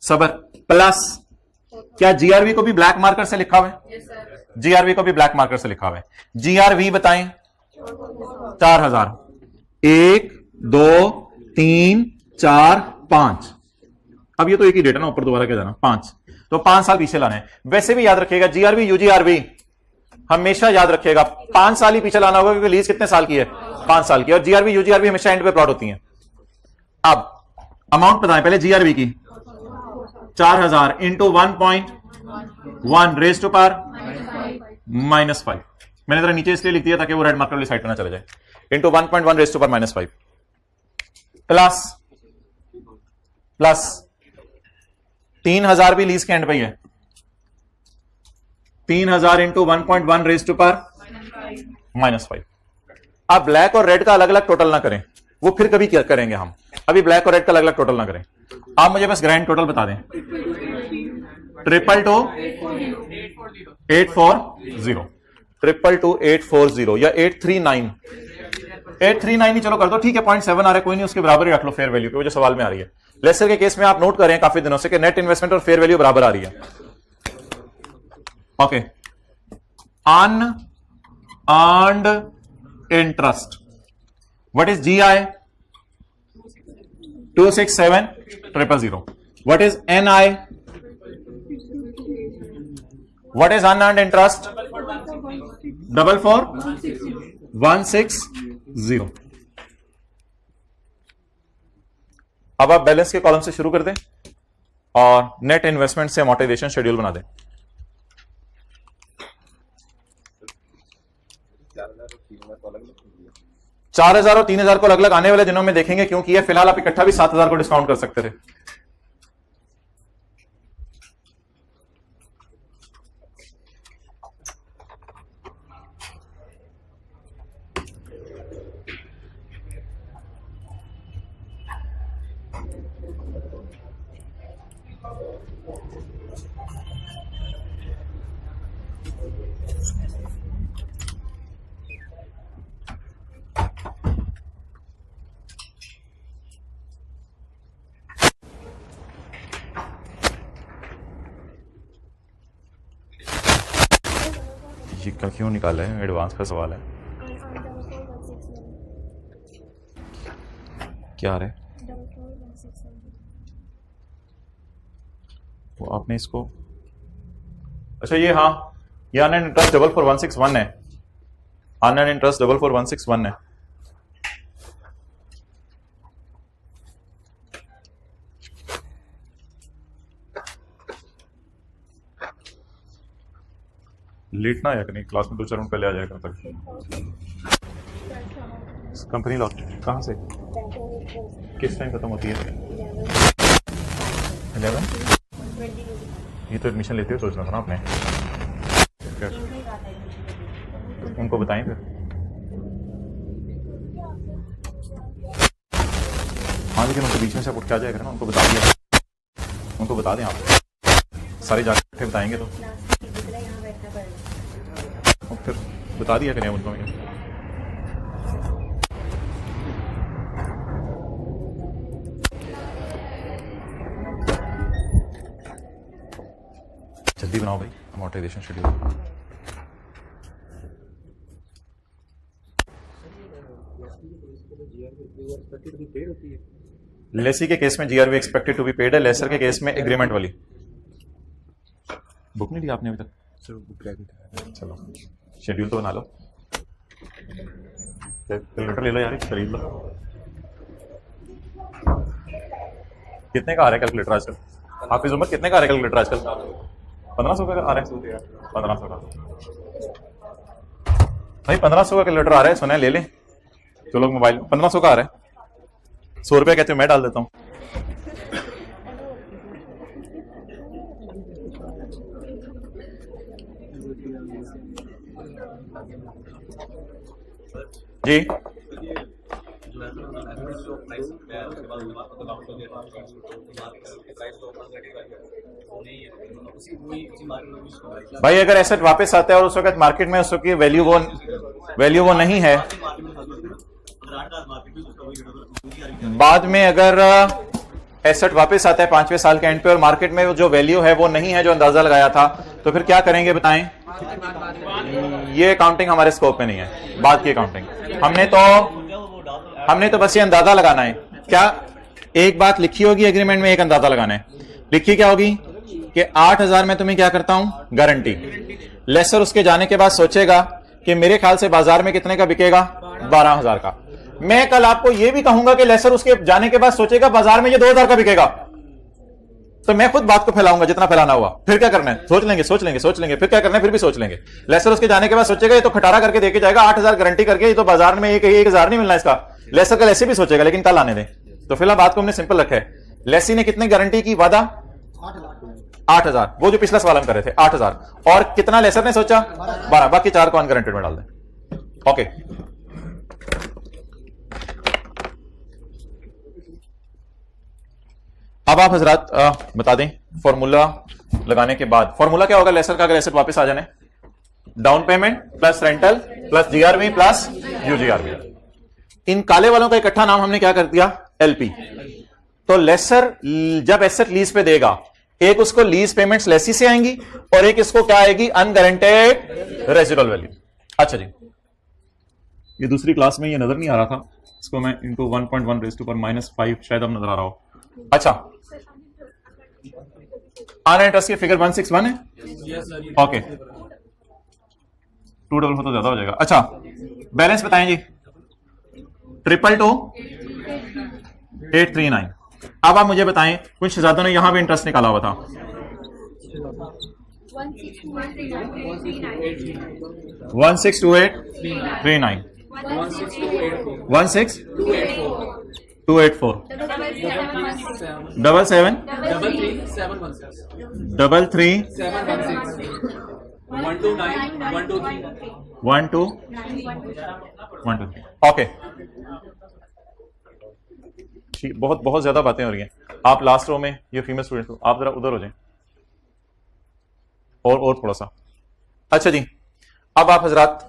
सबर प्लस, क्या जीआरवी को भी ब्लैक मार्कर से लिखा हुआ है? जीआरवी को भी ब्लैक मार्कर से लिखा हुआ है। जीआरवी बताएं 4,000, 1 2 3 4 5। अब ये तो एक ही डेटा ना, ऊपर दोबारा क्या जाना, 5, तो 5 साल पीछे लाना है। वैसे भी याद रखिएगा, जीआरवी यूजीआरवी हमेशा याद रखिएगा 5 साल ही पीछे लाना होगा, क्योंकि लीज कितने साल की है, 5 साल की। और जीआरवी यूजीआरवी हमेशा एंड पे प्लॉट होती है। अब अमाउंट बताएं पहले जीआरवी की, 4,000 इंटू 1.1 रेज टू पावर -5। मैंने जरा नीचे इसलिए लिख दिया ताकि वो रेड मार्कर वाली साइड पर ना चले जाए। Into 1.1 raise to power -5 plus 3,000 भी लीज के एंड पे ही है, 3,000 इंटू 1.1 रेज टू पावर -5। आप ब्लैक और रेड का अलग अलग टोटल ना करें, वो फिर कभी क्या करेंगे हम, अभी ब्लैक और रेड का अलग अलग टोटल ना करें। आप मुझे बस ग्रैंड टोटल बता दें। 840 840 या 839 ही चलो कर दो, ठीक है। 0.7 आ रहा है, कोई नहीं, उसके बराबर ही रख लो फेयर वैल्यू पे, वो जो सवाल में आ रही है। लेसर के केस में आप नोट कर रहे हैं काफी दिनों से कि नेट इन्वेस्टमेंट और फेयर वैल्यू बराबर आ रही है। Okay, unearned interest, what is GI? 267,000. What is NI? What is unearned interest? 44,160. अब आप बैलेंस के कॉलम से शुरू कर दें और नेट इन्वेस्टमेंट से अमोर्टाइजेशन शेड्यूल बना दें। 4,000 और 3,000 को अलग अलग आने वाले दिनों में देखेंगे क्यों किया। फिलहाल आप इकट्ठा भी 7,000 को डिस्काउंट कर सकते थे। ये का क्यों निकाला है, एडवांस का सवाल है। क्या है वो आपने इसको, अच्छा ये, हाँ ये अनअर्न्ड इंटरेस्ट 44,161 है, अनअर्न्ड इंटरेस्ट 44,161 है। लेटना है कि नहीं, क्लास में 2-4 मिनट पहले आ जाएगा तक। कंपनी लॉ कहाँ से किस टाइम खत्म होती है? 11। ये तो एडमिशन लेते हुए सोचना था ना आपने। उनको बताएं फिर। हाँ लेकिन उनको बीच में से उठ के आ जाएगा ना, उनको बता दिया, उनको बता दें आप, सारे जाके बताएंगे तो फिर बता दिया करें उनको। जल्दी बनाओ भाई अमोर्टाइजेशन शेड्यूल। लेसी के केस में GRV expected to be paid है, लेसर के केस में एग्रीमेंट वाली। बुक नहीं ली आपने अभी तक? चलो शेड्यूल तो बना लो, कैलकुलेटर ले लो यार, खरीद लो। कितने का आ रहा है कैलकुलेटर आजकल? हाफिज उमर कितने का आ रहा है कैलकुलेटर आजकल? 1500 का आ रहा है। 1500 का भाई, 1500 का कैलकुलेटर आ रहा है, सुना है, ले लें जो लोग मोबाइल। 1500 का आ रहा है, 100 रुपया कहते हो, मैं डाल देता हूँ। जी भाई, अगर एसेट वापस आता है और उस वक्त मार्केट में उस वक्त वैल्यू वो नहीं है, बाद में अगर एसेट वापस आता है 5वें साल के एंड पे और मार्केट में जो वैल्यू है वो नहीं है जो अंदाजा लगाया था, तो फिर क्या करेंगे बताएं? ये अकाउंटिंग हमारे स्कोप में नहीं है, बाद की अकाउंटिंग। हमने तो बस ये अंदाजा लगाना है। क्या एक बात लिखी होगी एग्रीमेंट में, एक अंदाजा लगाना है। लिखी क्या होगी कि 8000 में तुम्हें क्या करता हूं, गारंटी। लेसर उसके जाने के बाद सोचेगा कि मेरे ख्याल से बाजार में कितने का बिकेगा, 12000 का। मैं कल आपको यह भी कहूंगा कि लेसर उसके जाने के बाद सोचेगा बाजार में ये 2000 का बिकेगा, तो मैं खुद बात को फैलाऊंगा जितना फैलाना हुआ। फिर क्या करना है, सोच लेंगे, फिर क्या करना है, फिर भी सोच लेंगे। लेसर उसके जाने के बाद सोचेगा ये तो खटारा करके देके जाएगा, 8000 गारंटी करके, ये तो बाजार में 1000 नहीं मिलना इसका। लेसर कल ऐसे भी सोचेगा, लेकिन कल आने दें। तो फिलहाल बात को हमने सिंपल रखा है। लेसी ने कितनी गारंटी की, वादा 8000, वो जो पिछला सवाल हम कर रहे थे 8000, और कितना लेसर ने सोचा, 12, बाकी 4 को अनगारंटेड में डाल दें। ओके, अब आप हजरात बता दें फॉर्मूला लगाने के बाद, फॉर्मूला क्या होगा लेसर का अगर एसेट वापस आ जाने? Down payment plus rental plus GRV plus UGRV. इन काले वालों का इकट्ठा नाम हमने क्या कर दिया, एलपी। तो लेसर जब एसेट लीज पे देगा, एक उसको लीज पेमेंट्स लेसी से आएंगी और एक इसको क्या आएगी, अनगारंटेड रेजिडुअल वैल्यू। अच्छा जी, ये दूसरी क्लास में ये नजर नहीं आ रहा था, इसको मैं इनको 1.1 रेज़ टू पावर -5 शायद अब नजर आ रहा हो। अच्छा, आर इंटरेस्ट की फिगर 161 है। ओके, 2 हो तो ज्यादा हो जाएगा। अच्छा, बैलेंस बताएं जी, 222,839। अब आप मुझे बताएं, कुछ शहजादों ने यहां भी इंटरेस्ट निकाला हुआ था। 162839 16284 77 33 123 ओके। बहुत बहुत ज्यादा बातें हो रही हैं। आप लास्ट रो में, ये फीमेल स्टूडेंट हो, आप जरा उधर हो जाएं और थोड़ा सा। अच्छा जी, अब आप हजरात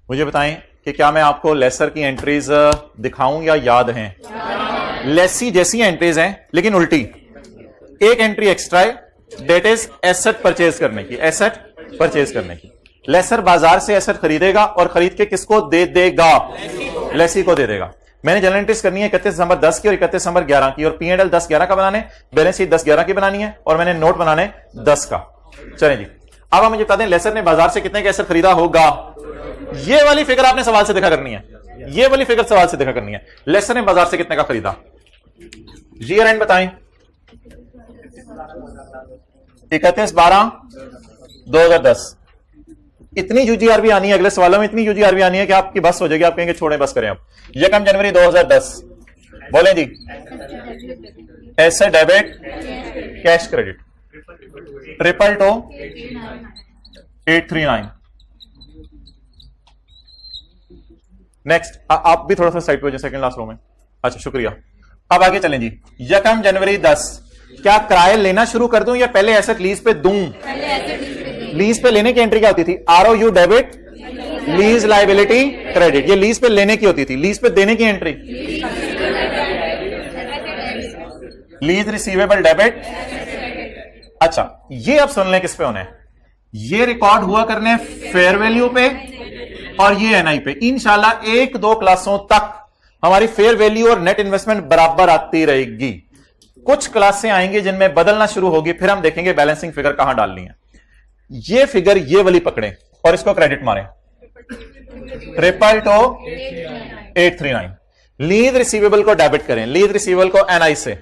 मुझे बताएं कि क्या मैं आपको लेसर की एंट्रीज दिखाऊं या याद हैं? लेसी जैसी एंट्रीज हैं लेकिन उल्टी। एक एंट्री एक्स्ट्रा है, डेट इज एसेट परचेज करने की, एसेट परचेज करने की। लेसर बाजार से एसेट खरीदेगा और खरीद के किसको दे देगा, लेसी को दे देगा। मैंने जनरल एंट्रीज करनी है 31 दिसंबर 10 की और 31 दिसंबर 11 की, और P&L 10-11 का बनाने, बैलेंस शीट 10-11 की बनानी है, और मैंने नोट बनाने 10 का। चलें जी, अब हम मुझे बता दें लेसर ने बाजार से कितने का एसेट खरीदा होगा। ये वाली फिगर आपने सवाल से देखा करनी है, ये वाली फिगर सवाल से देखा करनी है। लेसर ने बाजार से कितने का खरीदा, ईयर एंड बताएं। 31/12 2010। इतनी यूजीआरबी आनी है अगले सवालों में, इतनी यूजीआरबी आनी है कि आपकी बस हो जाएगी, आप कहेंगे छोड़े बस करें अब। 1 जनवरी 2010 बोले जी, asset debit cash credit 839। Next आप भी थोड़ा सा साइड पे हो जाए, सेकंड लास्ट रो में। अच्छा शुक्रिया। अब आगे चलें जी। 1 जनवरी 10 क्या किराया लेना शुरू कर दूं या पहले एसेट लीज पे दूं? लीज पे लेने की एंट्री क्या होती थी? ROU debit lease liability credit. ये लीज पे लेने की होती थी, लीज पे देने की एंट्री लीज रिसीवेबल डेबिट। अच्छा ये अब सुन लें किस पे होना है, ये रिकॉर्ड हुआ करने फेयर वैल्यू पे और ये एनआई पे। इंशाल्लाह 1-2 क्लासों तक हमारी फेयर वैल्यू और नेट इन्वेस्टमेंट बराबर आती रहेगी। कुछ क्लासें आएंगी जिनमें बदलना शुरू होगी, फिर हम देखेंगे बैलेंसिंग फिगर कहां डालनी है। ये फिगर ये वाली पकड़ें और इसको क्रेडिट मारें 839। लीज रिसीवेबल को डेबिट करें, लीज रिसीवेबल को एनआई से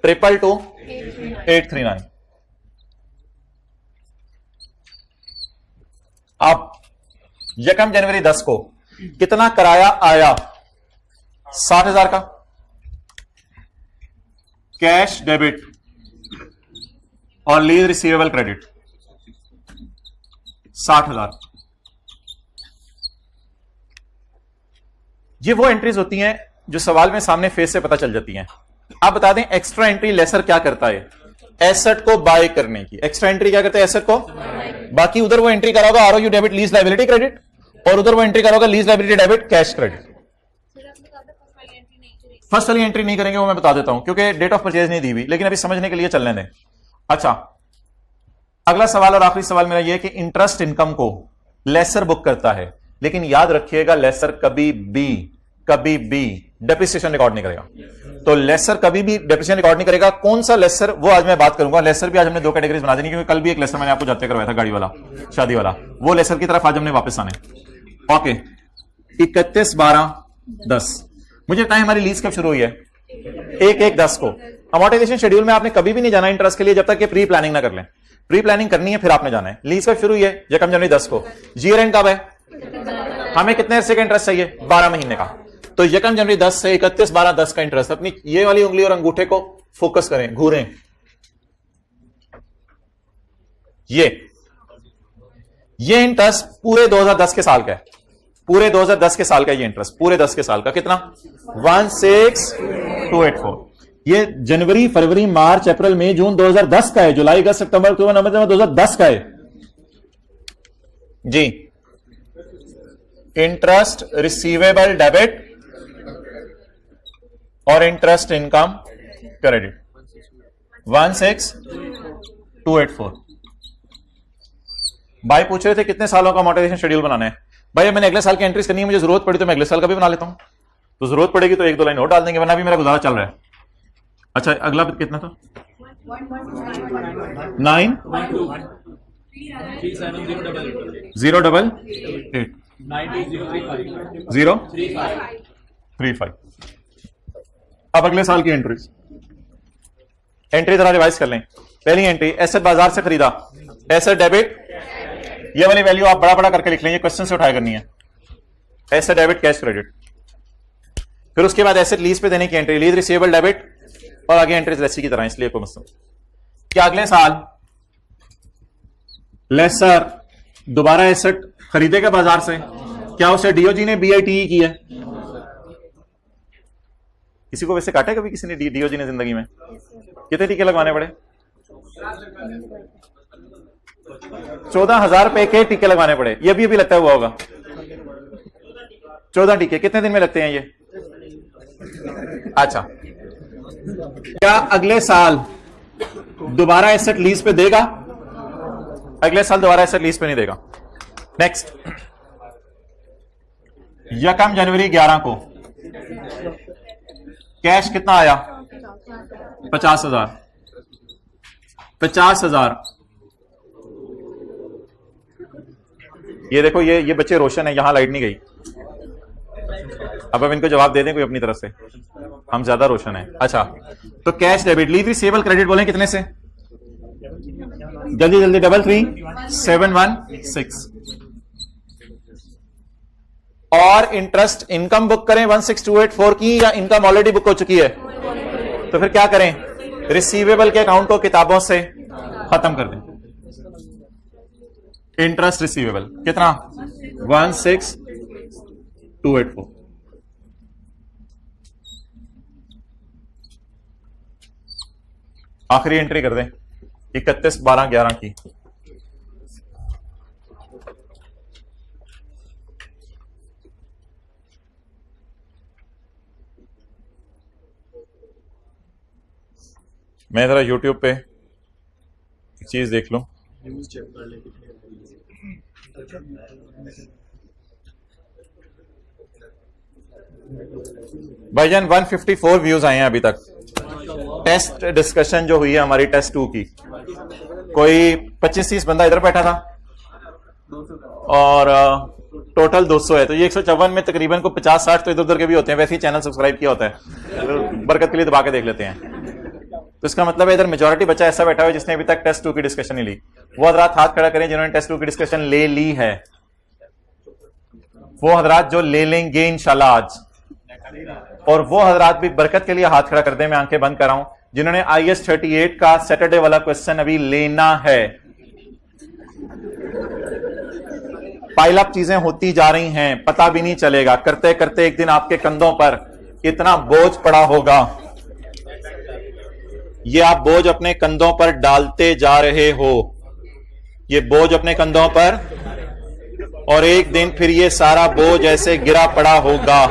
839। अब 1 जनवरी 10 को कितना किराया आया? 60,000 का कैश डेबिट और लीज रिसीवेबल क्रेडिट 60,000। ये वो एंट्रीज होती हैं जो सवाल में सामने फेस से पता चल जाती हैं। आप बता दें एक्स्ट्रा एंट्री लेसर क्या करता है? एसेट को बाय करने की। एक्स्ट्रा एंट्री क्या करता है? एसेट को। बाकी उधर वो एंट्री करा होगा ROU debit lease liability credit और उधर वो एंट्री करा होगा lease liability debit cash credit. First वाली एंट्री नहीं करेंगे वो मैं बता देता हूं क्योंकि डेट ऑफ परचेज नहीं दी हुई, लेकिन अभी समझने के लिए चलने दें। अच्छा अगला सवाल और आखिरी सवाल मेरा यह कि इंटरेस्ट इनकम को लेसर बुक करता है, लेकिन याद रखिएगा लेसर कभी भी डेप्रिसिएशन रिकॉर्ड नहीं करेगा। तो लेसर कभी भी डेप्रिसिएशन रिकॉर्ड नहीं करेगा। कौन सा लेसर वो आज मैं बात करूंगा। लेसर भी आज हमने 2 कैटेगरीज बना देनी, क्योंकि कल भी एक लेसर मैंने आपको जाते करवाया था गाड़ी वाला, शादी वाला। वो लेसर की तरफ आज हमने वापस आने। ओके 31/12/10 मुझे बताएं हमारी लीज कब शुरू हुई है? 1/1/10 को। अमोर्टाइजेशन शेड्यूल में आपने कभी भी नहीं जाना इंटरेस्ट के लिए जब तक कि प्री प्लानिंग ना कर लें। प्री प्लानिंग करनी है फिर आपने जाना है। लीज कब शुरू हुई है? 1 जनवरी 10 को। ईयर एंड कब है? हमें कितने अरसे का इंटरेस्ट चाहिए? 12 महीने का। तो 1 जनवरी 10 से 31/12/10 का इंटरेस्ट। अपनी ये वाली उंगली और अंगूठे को फोकस करें, घूरें। ये इंटरेस्ट पूरे 2010 के साल का है। पूरे 2010 के साल का ये इंटरेस्ट, पूरे 10 के साल का कितना? 16284। ये जनवरी फरवरी मार्च अप्रैल मई जून 2010 का है। जुलाई अगस्त सितंबर अक्टूबर नवंबर 2010 का है जी। इंटरेस्ट रिसीवेबल डेबिट और इंटरेस्ट इनकम क्रेडिट 16284। भाई पूछ रहे थे कितने सालों का अमोर्टाइजेशन शेड्यूल बनाना है। भाई मैंने अगले साल की एंट्रीज करनी है, मुझे जरूरत पड़ी तो मैं अगले साल का भी बना लेता हूं। तो जरूरत पड़ेगी तो 1-2 लाइन और डाल देंगे, वरना भी मेरा गुजारा चल रहा है। अच्छा अगला कितना था? 908 अब अगले साल की एंट्रीज। एंट्री जरा रिवाइज कर लें। पहली एंट्री एसेट बाजार से खरीदा, एसेट डेबिट। ये वाली वैल्यू आप बड़ा बड़ा करके लिख लें, ये क्वेश्चन से उठाया करनी है। Asset debit cash credit. फिर उसके बाद एसेट लीज पे देने की एंट्री, लीज रिसीवेबल डेबिट और आगे एंट्रीज लेसी की तरह, इसलिए कोई मसला। क्या अगले साल लेसर दोबारा एसेट खरीदेगा बाजार से? क्या उसे डीओजी ने BITE की है? किसी को वैसे काटा है कभी किसी ने डीओजी ने जिंदगी में? कितने टीके लगवाने पड़े? 14,000 रुपए के टीके लगवाने पड़े। ये भी लगता हुआ होगा 14 टीके। कितने दिन में लगते हैं ये? अच्छा क्या अगले साल दोबारा एसेट लीज पे देगा? अगले साल दोबारा एसेट लीज पे नहीं देगा। नेक्स्ट 1 जनवरी 11 को कैश कितना आया? 50,000। 50,000। ये देखो ये बच्चे रोशन है, यहां लाइट नहीं गई। अब इनको जवाब दे दें कोई अपनी तरफ से, हम ज्यादा रोशन है। अच्छा तो cash debit lease receivable credit बोले कितने से? जल्दी जल्दी 33716 और इंटरेस्ट इनकम बुक करें 16284 की, या इनकम ऑलरेडी बुक हो चुकी है? तो फिर क्या करें, रिसीवेबल के अकाउंट को किताबों से खत्म कर दें। इंटरेस्ट रिसीवेबल कितना 16284। आखिरी एंट्री कर दें 31/12/11 की। मैं जरा YouTube पे एक चीज देख लूं। भाईजान 154 व्यूज आए हैं अभी तक। टेस्ट डिस्कशन जो हुई है हमारी टेस्ट 2 की, कोई 25-30 बंदा इधर बैठा था और टोटल 200 है, तो ये 154 में तकरीबन को 50-60 तो इधर उधर के भी होते हैं। वैसे ही चैनल सब्सक्राइब किया होता है, बरकत के लिए दबा के देख लेते हैं। तो इसका मतलब है इधर मेजॉरिटी बच्चा ऐसा बैठा हुआ है जिसने अभी तक टेस्ट 2 की डिस्कशन नहीं ली। वो हजरात हाथ खड़ा करें जिन्होंने टेस्ट 2 की डिस्कशन ले ली है, वो हजरात जो ले लेंगे इंशाल्लाह आज, और वो हजरात भी बरकत के लिए हाथ खड़ा कर दें। मैं आंखें बंद कर रहा हूं जिन्होंने IAS 38 का सैटरडे वाला क्वेश्चन अभी लेना है। पाइल अप चीजें होती जा रही हैं, पता भी नहीं चलेगा, करते करते एक दिन आपके कंधों पर इतना बोझ पड़ा होगा। ये आप बोझ अपने कंधों पर डालते जा रहे हो, ये बोझ अपने कंधों पर, और एक दिन फिर ये सारा बोझ ऐसे गिरा पड़ा होगा।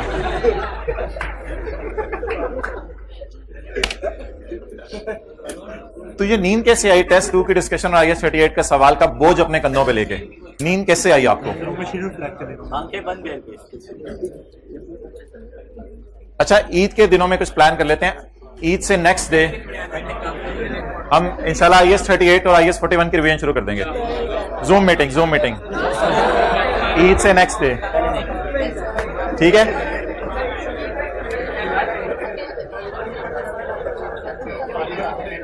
तो ये नींद कैसे आई टेस्ट 2 की डिस्कशन और IAS 38 का सवाल का बोझ अपने कंधों पे लेके? नींद कैसे आई आपको? अच्छा, ईद के दिनों में कुछ प्लान कर लेते हैं। ईद से नेक्स्ट डे हम इंशाल्लाह IAS 38 और IAS 41 की रिवीजन शुरू कर देंगे। जूम मीटिंग ईद से नेक्स्ट डे, ठीक है?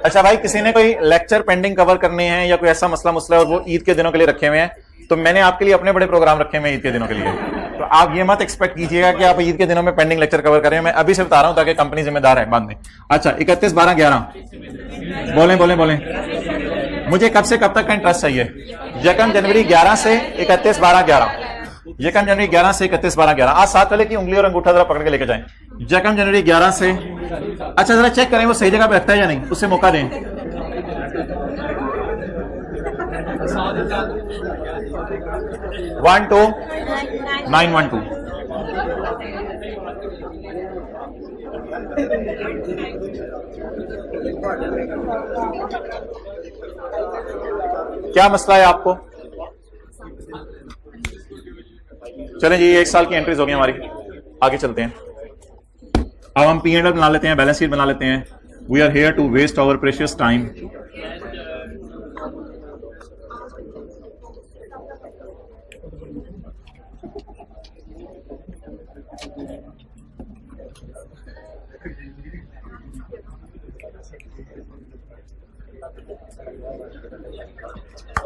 अच्छा भाई, किसी ने कोई लेक्चर पेंडिंग कवर करने हैं या कोई ऐसा मसला और वो ईद के दिनों के लिए रखे हुए हैं, तो मैंने आपके लिए अपने बड़े प्रोग्राम रखे हुए हैं ईद के दिनों के लिए। तो आप ये मत एक्सपेक्ट कीजिएगा कि आप ईद के दिनों में पेंडिंग लेक्चर कवर करें। मैं अभी से बता रहा हूं ताकि कंपनी जिम्मेदार है बाद में। अच्छा, 31/12/11 बोलें। मुझे कब से कब तक का इंटरेस्ट चाहिए? 1 जनवरी 11 से 31/12/11, 1 जनवरी 11 से 31/12/11। आज साथ वाले की उंगली और अंगूठा जरा पकड़ के लेके जाएं। 1 जनवरी 11 से, अच्छा जरा चेक करें वो सही जगह पे रखता है या नहीं, उससे मौका दें। 12912। क्या मसला है आपको? चलें जी, 1 साल की एंट्रीज हो गई हमारी, आगे चलते हैं। अब हम P&L बना लेते हैं, बैलेंस शीट बना लेते हैं। We are here to waste our precious time.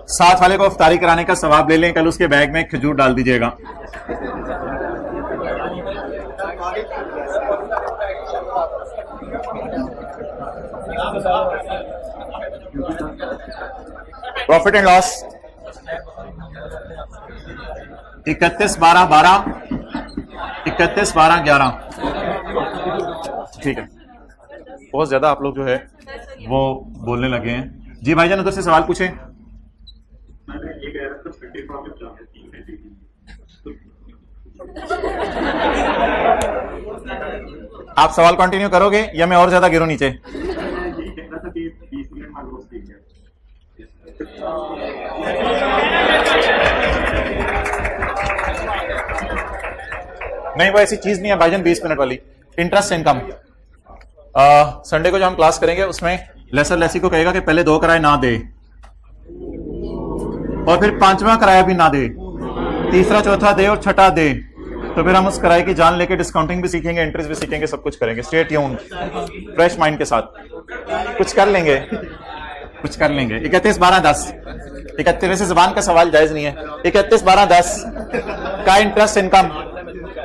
साथ वाले को इफ्तारी कराने का सवाब ले लें, कल उसके बैग में खजूर डाल दीजिएगा। Profit and loss 31/12/12, 31/12/11। ठीक है, बहुत ज्यादा आप लोग जो है वो बोलने लगे हैं। जी भाईजान, उधर से सवाल पूछें। आप सवाल कंटिन्यू करोगे या मैं और ज्यादा गिरूं नीचे? नहीं, वो ऐसी चीज नहीं है भाईजान 20 मिनट वाली। इंटरेस्ट इनकम संडे को जो हम क्लास करेंगे उसमें लेसर लेसी को कहेगा कि पहले 2 किराए ना दे और फिर 5वां किराया भी ना दे, तीसरा चौथा दे और छठा दे। तो फिर हम उस किराए की जान लेके डिस्काउंटिंग भी सीखेंगे, इंटरेस्ट भी सीखेंगे, सब कुछ करेंगे। स्टे ट्यून्ड, फ्रेश माइंड के साथ कुछ कर लेंगे। कुछ कर लेंगे। 31 12 10, 31 से जबान का सवाल जायज नहीं है। 31 12 10 का इंटरेस्ट इनकम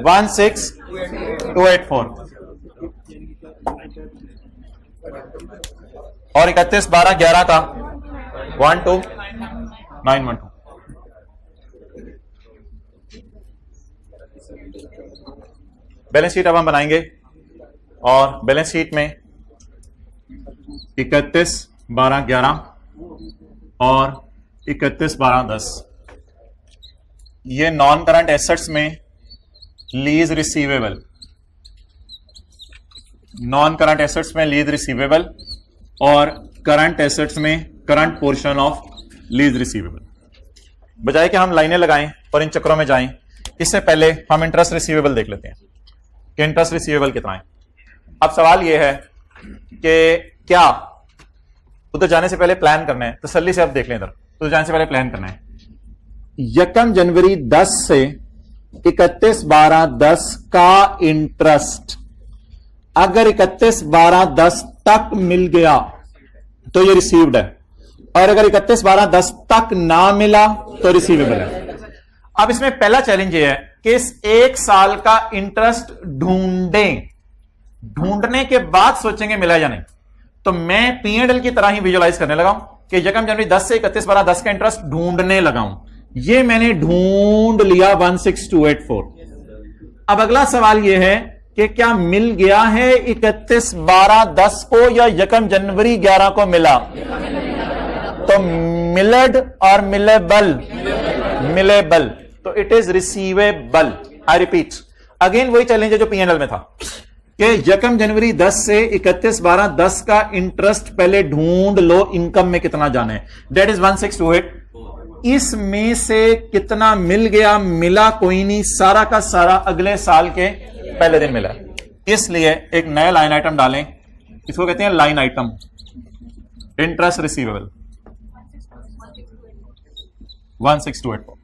16284 और 31 12 11 का 12912। बैलेंस शीट अब हम बनाएंगे और बैलेंस शीट में 31 12 11 और 31 12 10 ये नॉन करंट एसेट्स में lease receivable, non current assets में लीज रिसीवेबल और करंट एसेट्स में current portion of lease receivable. बजाय कि हम लाइनें लगाएं और इन चक्रों में जाएं, इससे पहले हम इंटरेस्ट रिसीवेबल देख लेते हैं कि इंटरेस्ट रिसीवेबल कितना है। अब सवाल यह है कि क्या उधर जाने से पहले प्लान करना है, तसल्ली से अब देख लें, इधर उधर जाने से पहले प्लान करना है। 1 जनवरी 10 से 31 12 10 का इंटरेस्ट अगर 31 12 10 तक मिल गया तो ये रिसीव्ड है, और अगर 31 12 10 तक ना मिला तो रिसीवेबल है। अब इसमें पहला चैलेंज ये है कि इस एक साल का इंटरेस्ट ढूंढें, ढूंढने के बाद सोचेंगे मिला या नहीं। तो मैं P&L की तरह ही विजुअलाइज करने लगा हूं कि 1 जनवरी 10 से 31 12 10 का इंटरेस्ट ढूंढने लगा हूं। ये मैंने ढूंढ लिया 16284। अब अगला सवाल यह है कि क्या मिल गया है 31 12 10 को या 1 जनवरी 11 को मिला? तो मिलड और मिलेबल, मिलेबल, तो it is receivable. I repeat again, वही चैलेंज है जो P&L में था कि 1 जनवरी 10 से 31 12 10 का इंटरेस्ट पहले ढूंढ लो, इनकम में कितना जाना है, दैट इज 1628। इसमें से कितना मिल गया? मिला कोई नहीं, सारा का सारा अगले साल के पहले दिन मिला। इसलिए एक नया लाइन आइटम डालें, इसको कहते हैं लाइन आइटम इंटरेस्ट रिसीवेबल 16284।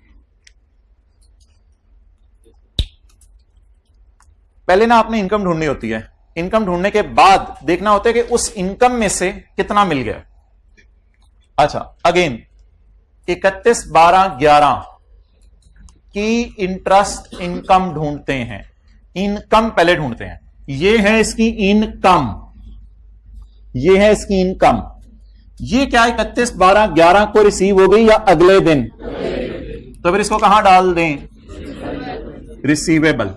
पहले ना आपने इनकम ढूंढनी होती है, इनकम ढूंढने के बाद देखना होता है कि उस इनकम में से कितना मिल गया। अच्छा, अगेन 31 12 11 की इंटरेस्ट इनकम ढूंढते हैं, इनकम पहले ढूंढते हैं। ये है इसकी इनकम, ये है इसकी इनकम। ये क्या 31 12 11 को रिसीव हो गई या अगले दिन? तो फिर इसको कहां डाल दें? रिसीवेबल।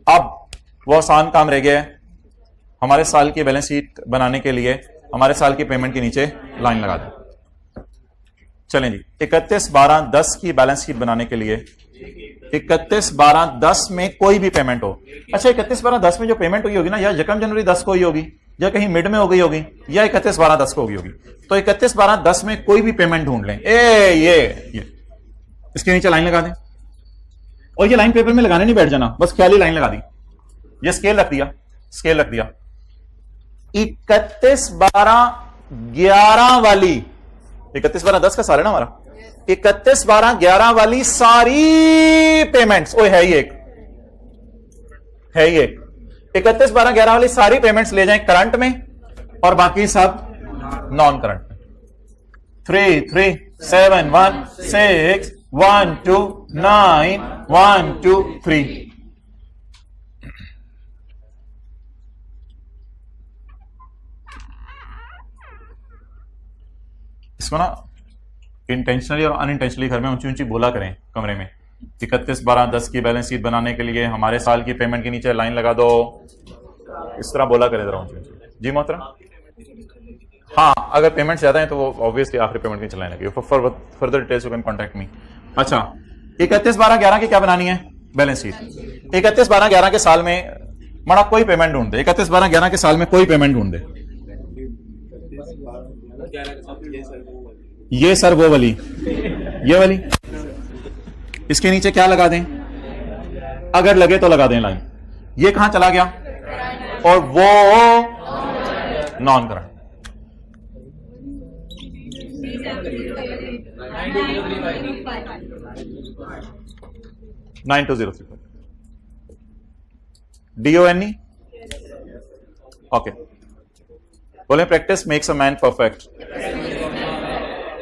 अब वो आसान काम रह गया है, हमारे साल की बैलेंस शीट बनाने के लिए हमारे साल की पेमेंट के नीचे लाइन लगा दें। चलें जी, 31 12 10 की बैलेंस शीट बनाने के लिए 31 12 10 में कोई भी पेमेंट हो। अच्छा, 31 12 10 में जो पेमेंट हुई होगी ना, या 1 जनवरी 10 को हुई होगी, या कहीं मिड में हो गई होगी, या 31 12 10 को होगी। तो 31 12 10 में कोई भी पेमेंट ढूंढ लें। ये इसके नीचे लाइन लगा दें, और ये लाइन पेपर में लगाने नहीं बैठ जाना, बस ख्याली लाइन लगा दी। ये स्केल रख दिया, स्केल रख दिया। 31 12 11 वाली, 31 12 10 का साल है ना हमारा, 31 12 11 वाली सारी पेमेंट्स, ओए है ही एक, है ही एक। 31 12 11 वाली सारी पेमेंट्स ले जाएं करंट में और बाकी सब नॉन करंट में। 3 3 7 1 6 1 2 9 1 2 3। इसको ना इंटेंशनली और अनइंटेंशनली घर में ऊंची ऊंची बोला करें कमरे में। 31 12 10 की बैलेंस शीट बनाने के लिए हमारे साल की पेमेंट के नीचे लाइन लगा दो, इस तरह बोला करें जरा ऊंची ऊंची। जी मोहतरम, हाँ, अगर पेमेंट ज्यादा है तो वो ऑब्वियसली आखिरी पेमेंट की चलाने लगे। Further details you can contact me. अच्छा, 31 12 11 की क्या बनानी है बैलेंस शीट? 31 12 11 के साल में मड़ा कोई पेमेंट ढूंढ दे, 31 12 11 के साल में कोई पेमेंट ढूंढ दे। ये सर वो वाली, ये वाली, इसके नीचे क्या लगा दें? अगर लगे तो लगा दें लाइन। ये कहां चला गया? और वो नॉन करंट। DONE, okay. बोले practice makes a man perfect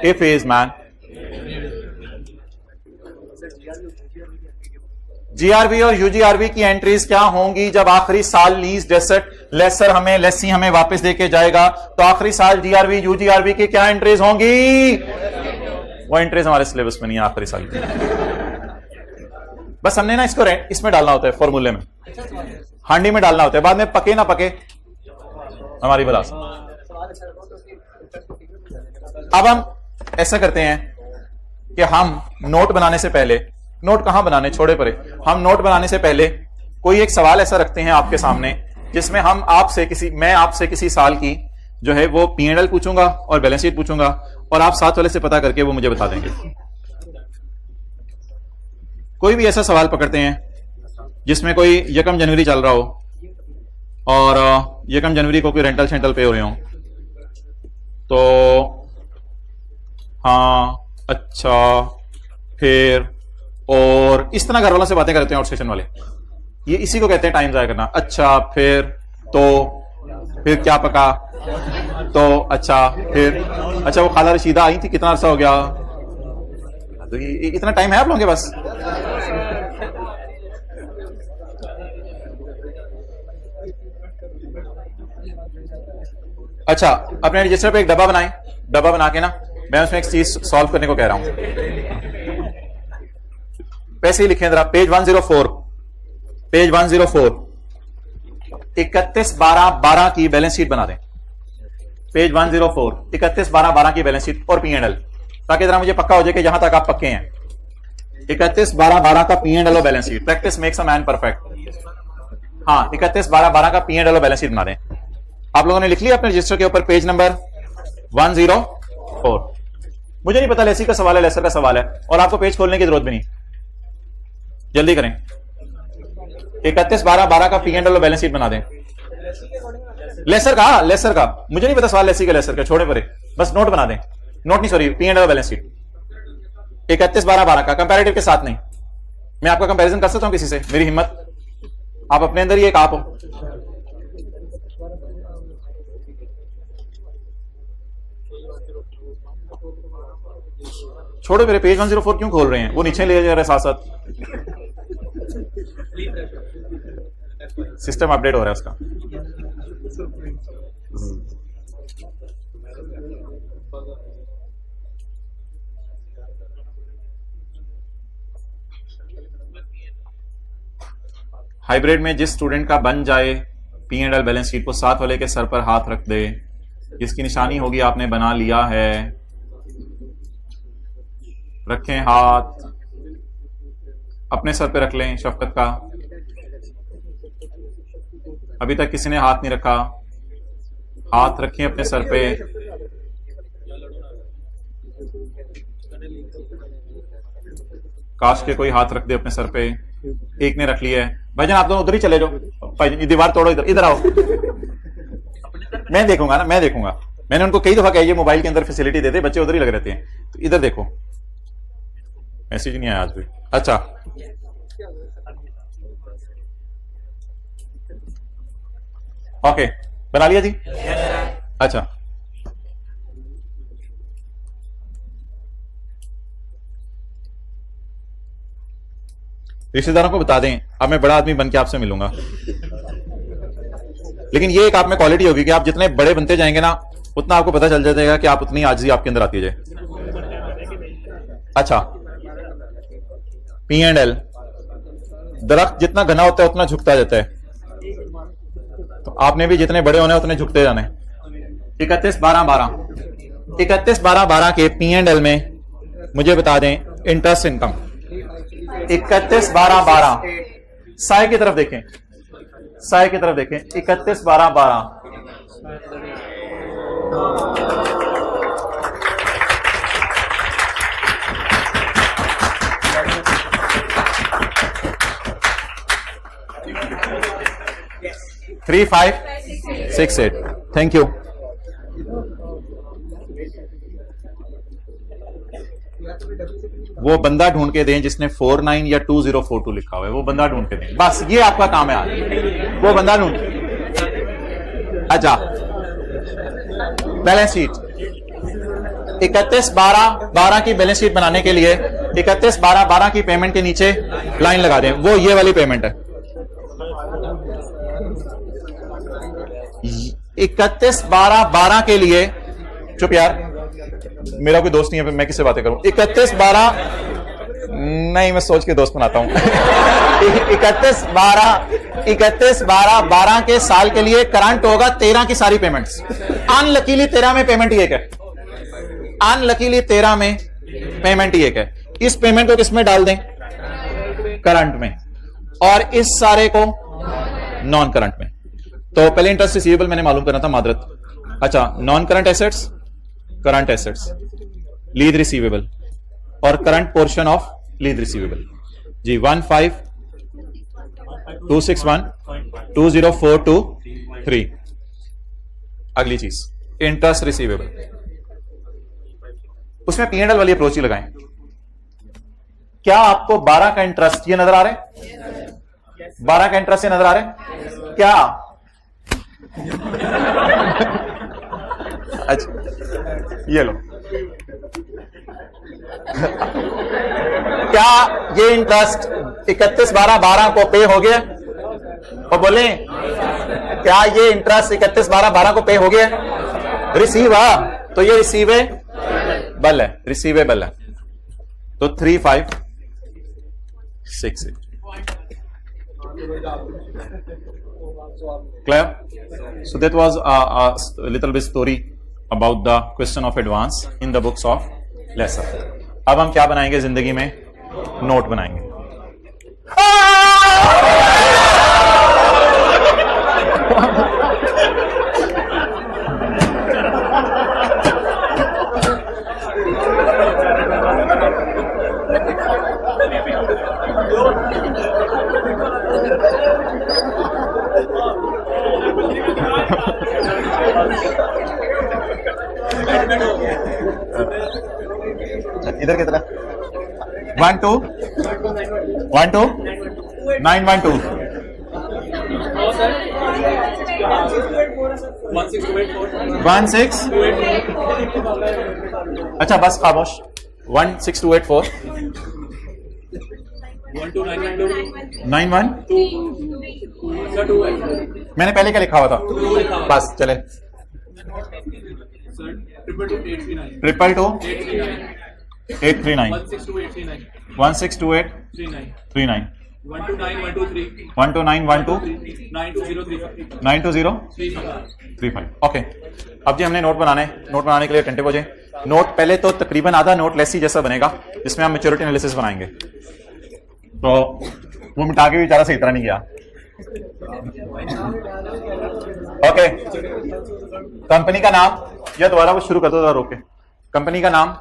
if he is man. GRV और यूजीआरबी की एंट्रीज क्या होंगी जब आखिरी साल लीज एसेट लेसी हमें वापस देके जाएगा, तो आखिरी साल जीआरबी यूजीआरबी की क्या एंट्रीज होंगी? वो एंट्रीज हमारे सिलेबस में नहीं है आखिरी साल की। बस हमने ना इसको इसमें डालना होता है, फॉर्मूले में, हांडी में डालना होता है, बाद में पके ना पके हमारी बला। अब हम ऐसा करते हैं कि हम नोट बनाने से पहले, नोट कहां बनाने छोड़े परे, हम नोट बनाने से पहले कोई एक सवाल ऐसा रखते हैं आपके सामने जिसमें हम मैं आपसे किसी साल की जो है वो P&L पूछूंगा और बैलेंस शीट पूछूंगा और आप साथ वाले से पता करके वो मुझे बता देंगे। कोई भी ऐसा सवाल पकड़ते हैं जिसमें कोई 1 जनवरी चल रहा हो और 1 जनवरी को कोई रेंटल शेंटल पे हो रहे हो, तो हाँ अच्छा फिर और इस तरह घर वालों से बातें करते हैं आउट स्टेशन वाले, ये इसी को कहते हैं टाइम जाया करना। अच्छा फिर फिर क्या पका, तो अच्छा फिर अच्छा वो खाला रशीदा आई थी, कितना अरसा हो गया, तो इतना टाइम है आप लोगों के पास? अच्छा अपने रजिस्टर पे एक डब्बा बनाएं, डब्बा बना के ना मैं उसमें एक चीज सॉल्व करने को कह रहा हूं, पैसे ही लिखें जरा। पेज 104 31/12/12 की बैलेंस शीट बना दें। पेज 104 31/12/12 की बैलेंस शीट और P&L, ताकि जरा मुझे पक्का हो जाए कि यहां तक आप पक्के हैं। 31/12/12 का P&L और balance sheet, practice makes a man perfect. हाँ 31/12/12 का P&L और बैलेंस शीट बना दें। आप लोगों ने लिख लिया अपने रजिस्टर के ऊपर पेज नंबर 104। मुझे नहीं पता लेसी का सवाल है लेसर का सवाल है, और आपको पेज खोलने की जरूरत भी नहीं, जल्दी करें। 31/12/12 का P&L और बैलेंस शीट बना दें। लेसर का मुझे नहीं पता सवाल लेसी का लेसर का, छोड़े परे, बस नोट बना दें, नोट नहीं सॉरी P&L और बैलेंस शीट 31/12/12 का, कंपैरेटिव के साथ नहीं। मैं आपका कंपैरिजन कर सकता हूं किसी से, मेरी हिम्मत, आप अपने अंदर ही एक आप हो। छोड़ो मेरे, पेज 104 क्यों खोल रहे हैं, वो नीचे ले जा रहे साथ साथ, सिस्टम अपडेट हो रहा है उसका। हाइब्रिड में जिस स्टूडेंट का बन जाए P&L बैलेंस शीट को साथ वाले के सर पर हाथ रख दे, जिसकी निशानी होगी आपने बना लिया है, रखें हाथ अपने सर पे रख लें शफकत का। अभी तक किसी ने हाथ नहीं रखा, हाथ रखें अपने सर पे। काश के कोई हाथ रख दे अपने सर पे। एक ने रख लिया है, भाईजान आप दोनों उधर ही चले जाओ, भाईजान दीवार तोड़ो, इधर आओ, मैं देखूंगा ना, मैं देखूंगा। मैंने उनको कई दफा कहा ये मोबाइल के अंदर फैसिलिटी देते, बच्चे उधर ही लगे रहते हैं, तो इधर देखो, मैसेज नहीं आया आज भी। अच्छा ओके, बना लिया जी। अच्छा रिश्तेदारों को बता दें अब मैं बड़ा आदमी बन के आपसे मिलूंगा, लेकिन ये एक आप में क्वालिटी होगी कि आप जितने बड़े बनते जाएंगे ना, उतना आपको पता चल जाएगा कि आप उतनी आजिज़ी आपके अंदर आती जाए। अच्छा P&L, दरख्त जितना घना होता है उतना झुकता जाता है, तो आपने भी जितने बड़े होने उतने झुकते जाने। 31/12/12 के P&L में मुझे बता दें इंटरेस्ट इनकम। 31/12/12 साय की तरफ देखें, साय की तरफ देखें। 31/12/12 3568। Thank you. वो बंदा ढूंढ के दें जिसने 49 या 2042 लिखा हुआ है, वो बंदा ढूंढ के दें, बस ये आपका काम है आज, वो बंदा ढूंढ। अच्छा बैलेंस शीट 31/12/12 की बैलेंस शीट बनाने के लिए 31/12/12 की पेमेंट के नीचे लाइन लगा दें, वो ये वाली पेमेंट है। 31/12/12 के लिए, चुप यार, मेरा कोई दोस्त नहीं है, मैं किससे बातें करूं। 31/12 नहीं, मैं सोच के दोस्त बनाता हूं। 31/12/12 के साल के लिए करंट होगा 13 की सारी पेमेंट्स। अनलकीली 13 में पेमेंट ही एक है, अनलकीली 13 में पेमेंट ही एक है। इस पेमेंट को किसमें डाल दें? करंट में, और इस सारे को नॉन करंट में। तो पहले इंटरेस्ट रिसीवेबल मैंने मालूम करना था, मादरत। अच्छा, non current assets, current assets, lease receivable और current portion of lease receivable जी। 15,261,20,423। अगली चीज इंटरेस्ट रिसीवेबल, उसमें P&L वाली अप्रोच ही लगाएं। क्या आपको 12 का इंटरेस्ट ये नजर आ रहा है? 12 का इंटरेस्ट ये नजर आ रहा है क्या? अच्छा, ये लो। क्या ये इंटरेस्ट 31/12/12 को पे हो गया? और बोले क्या ये इंटरेस्ट 31/12/12 को पे हो गया? रिसीव, तो ये रिसीवेबल है, रिसीवेबल है। तो 3568 clear? So that was a little bit story about the question of advance in the books of lesser. अब हम क्या बनाएंगे जिंदगी में? नोट बनाएंगे। इधर की तरफ 1 2 1 2 9 1 2 1 6। अच्छा बस खामोश। 16284 9 1। मैंने पहले क्या लिखा हुआ था? बस चले। 222 839 162839 12912 92035। ओके, अब जी हमने नोट बनाने के लिए अटेंटिव हो जाए। नोट पहले तो तकरीबन आधा नोट लेसी जैसा बनेगा, जिसमें हम मैच्योरिटी एनालिसिस बनाएंगे। तो वो मिटा के भी बेचारा सही तरह नहीं गया। ओके, कंपनी का नाम, या दोबारा वो शुरू कर दो रोके। कंपनी का नाम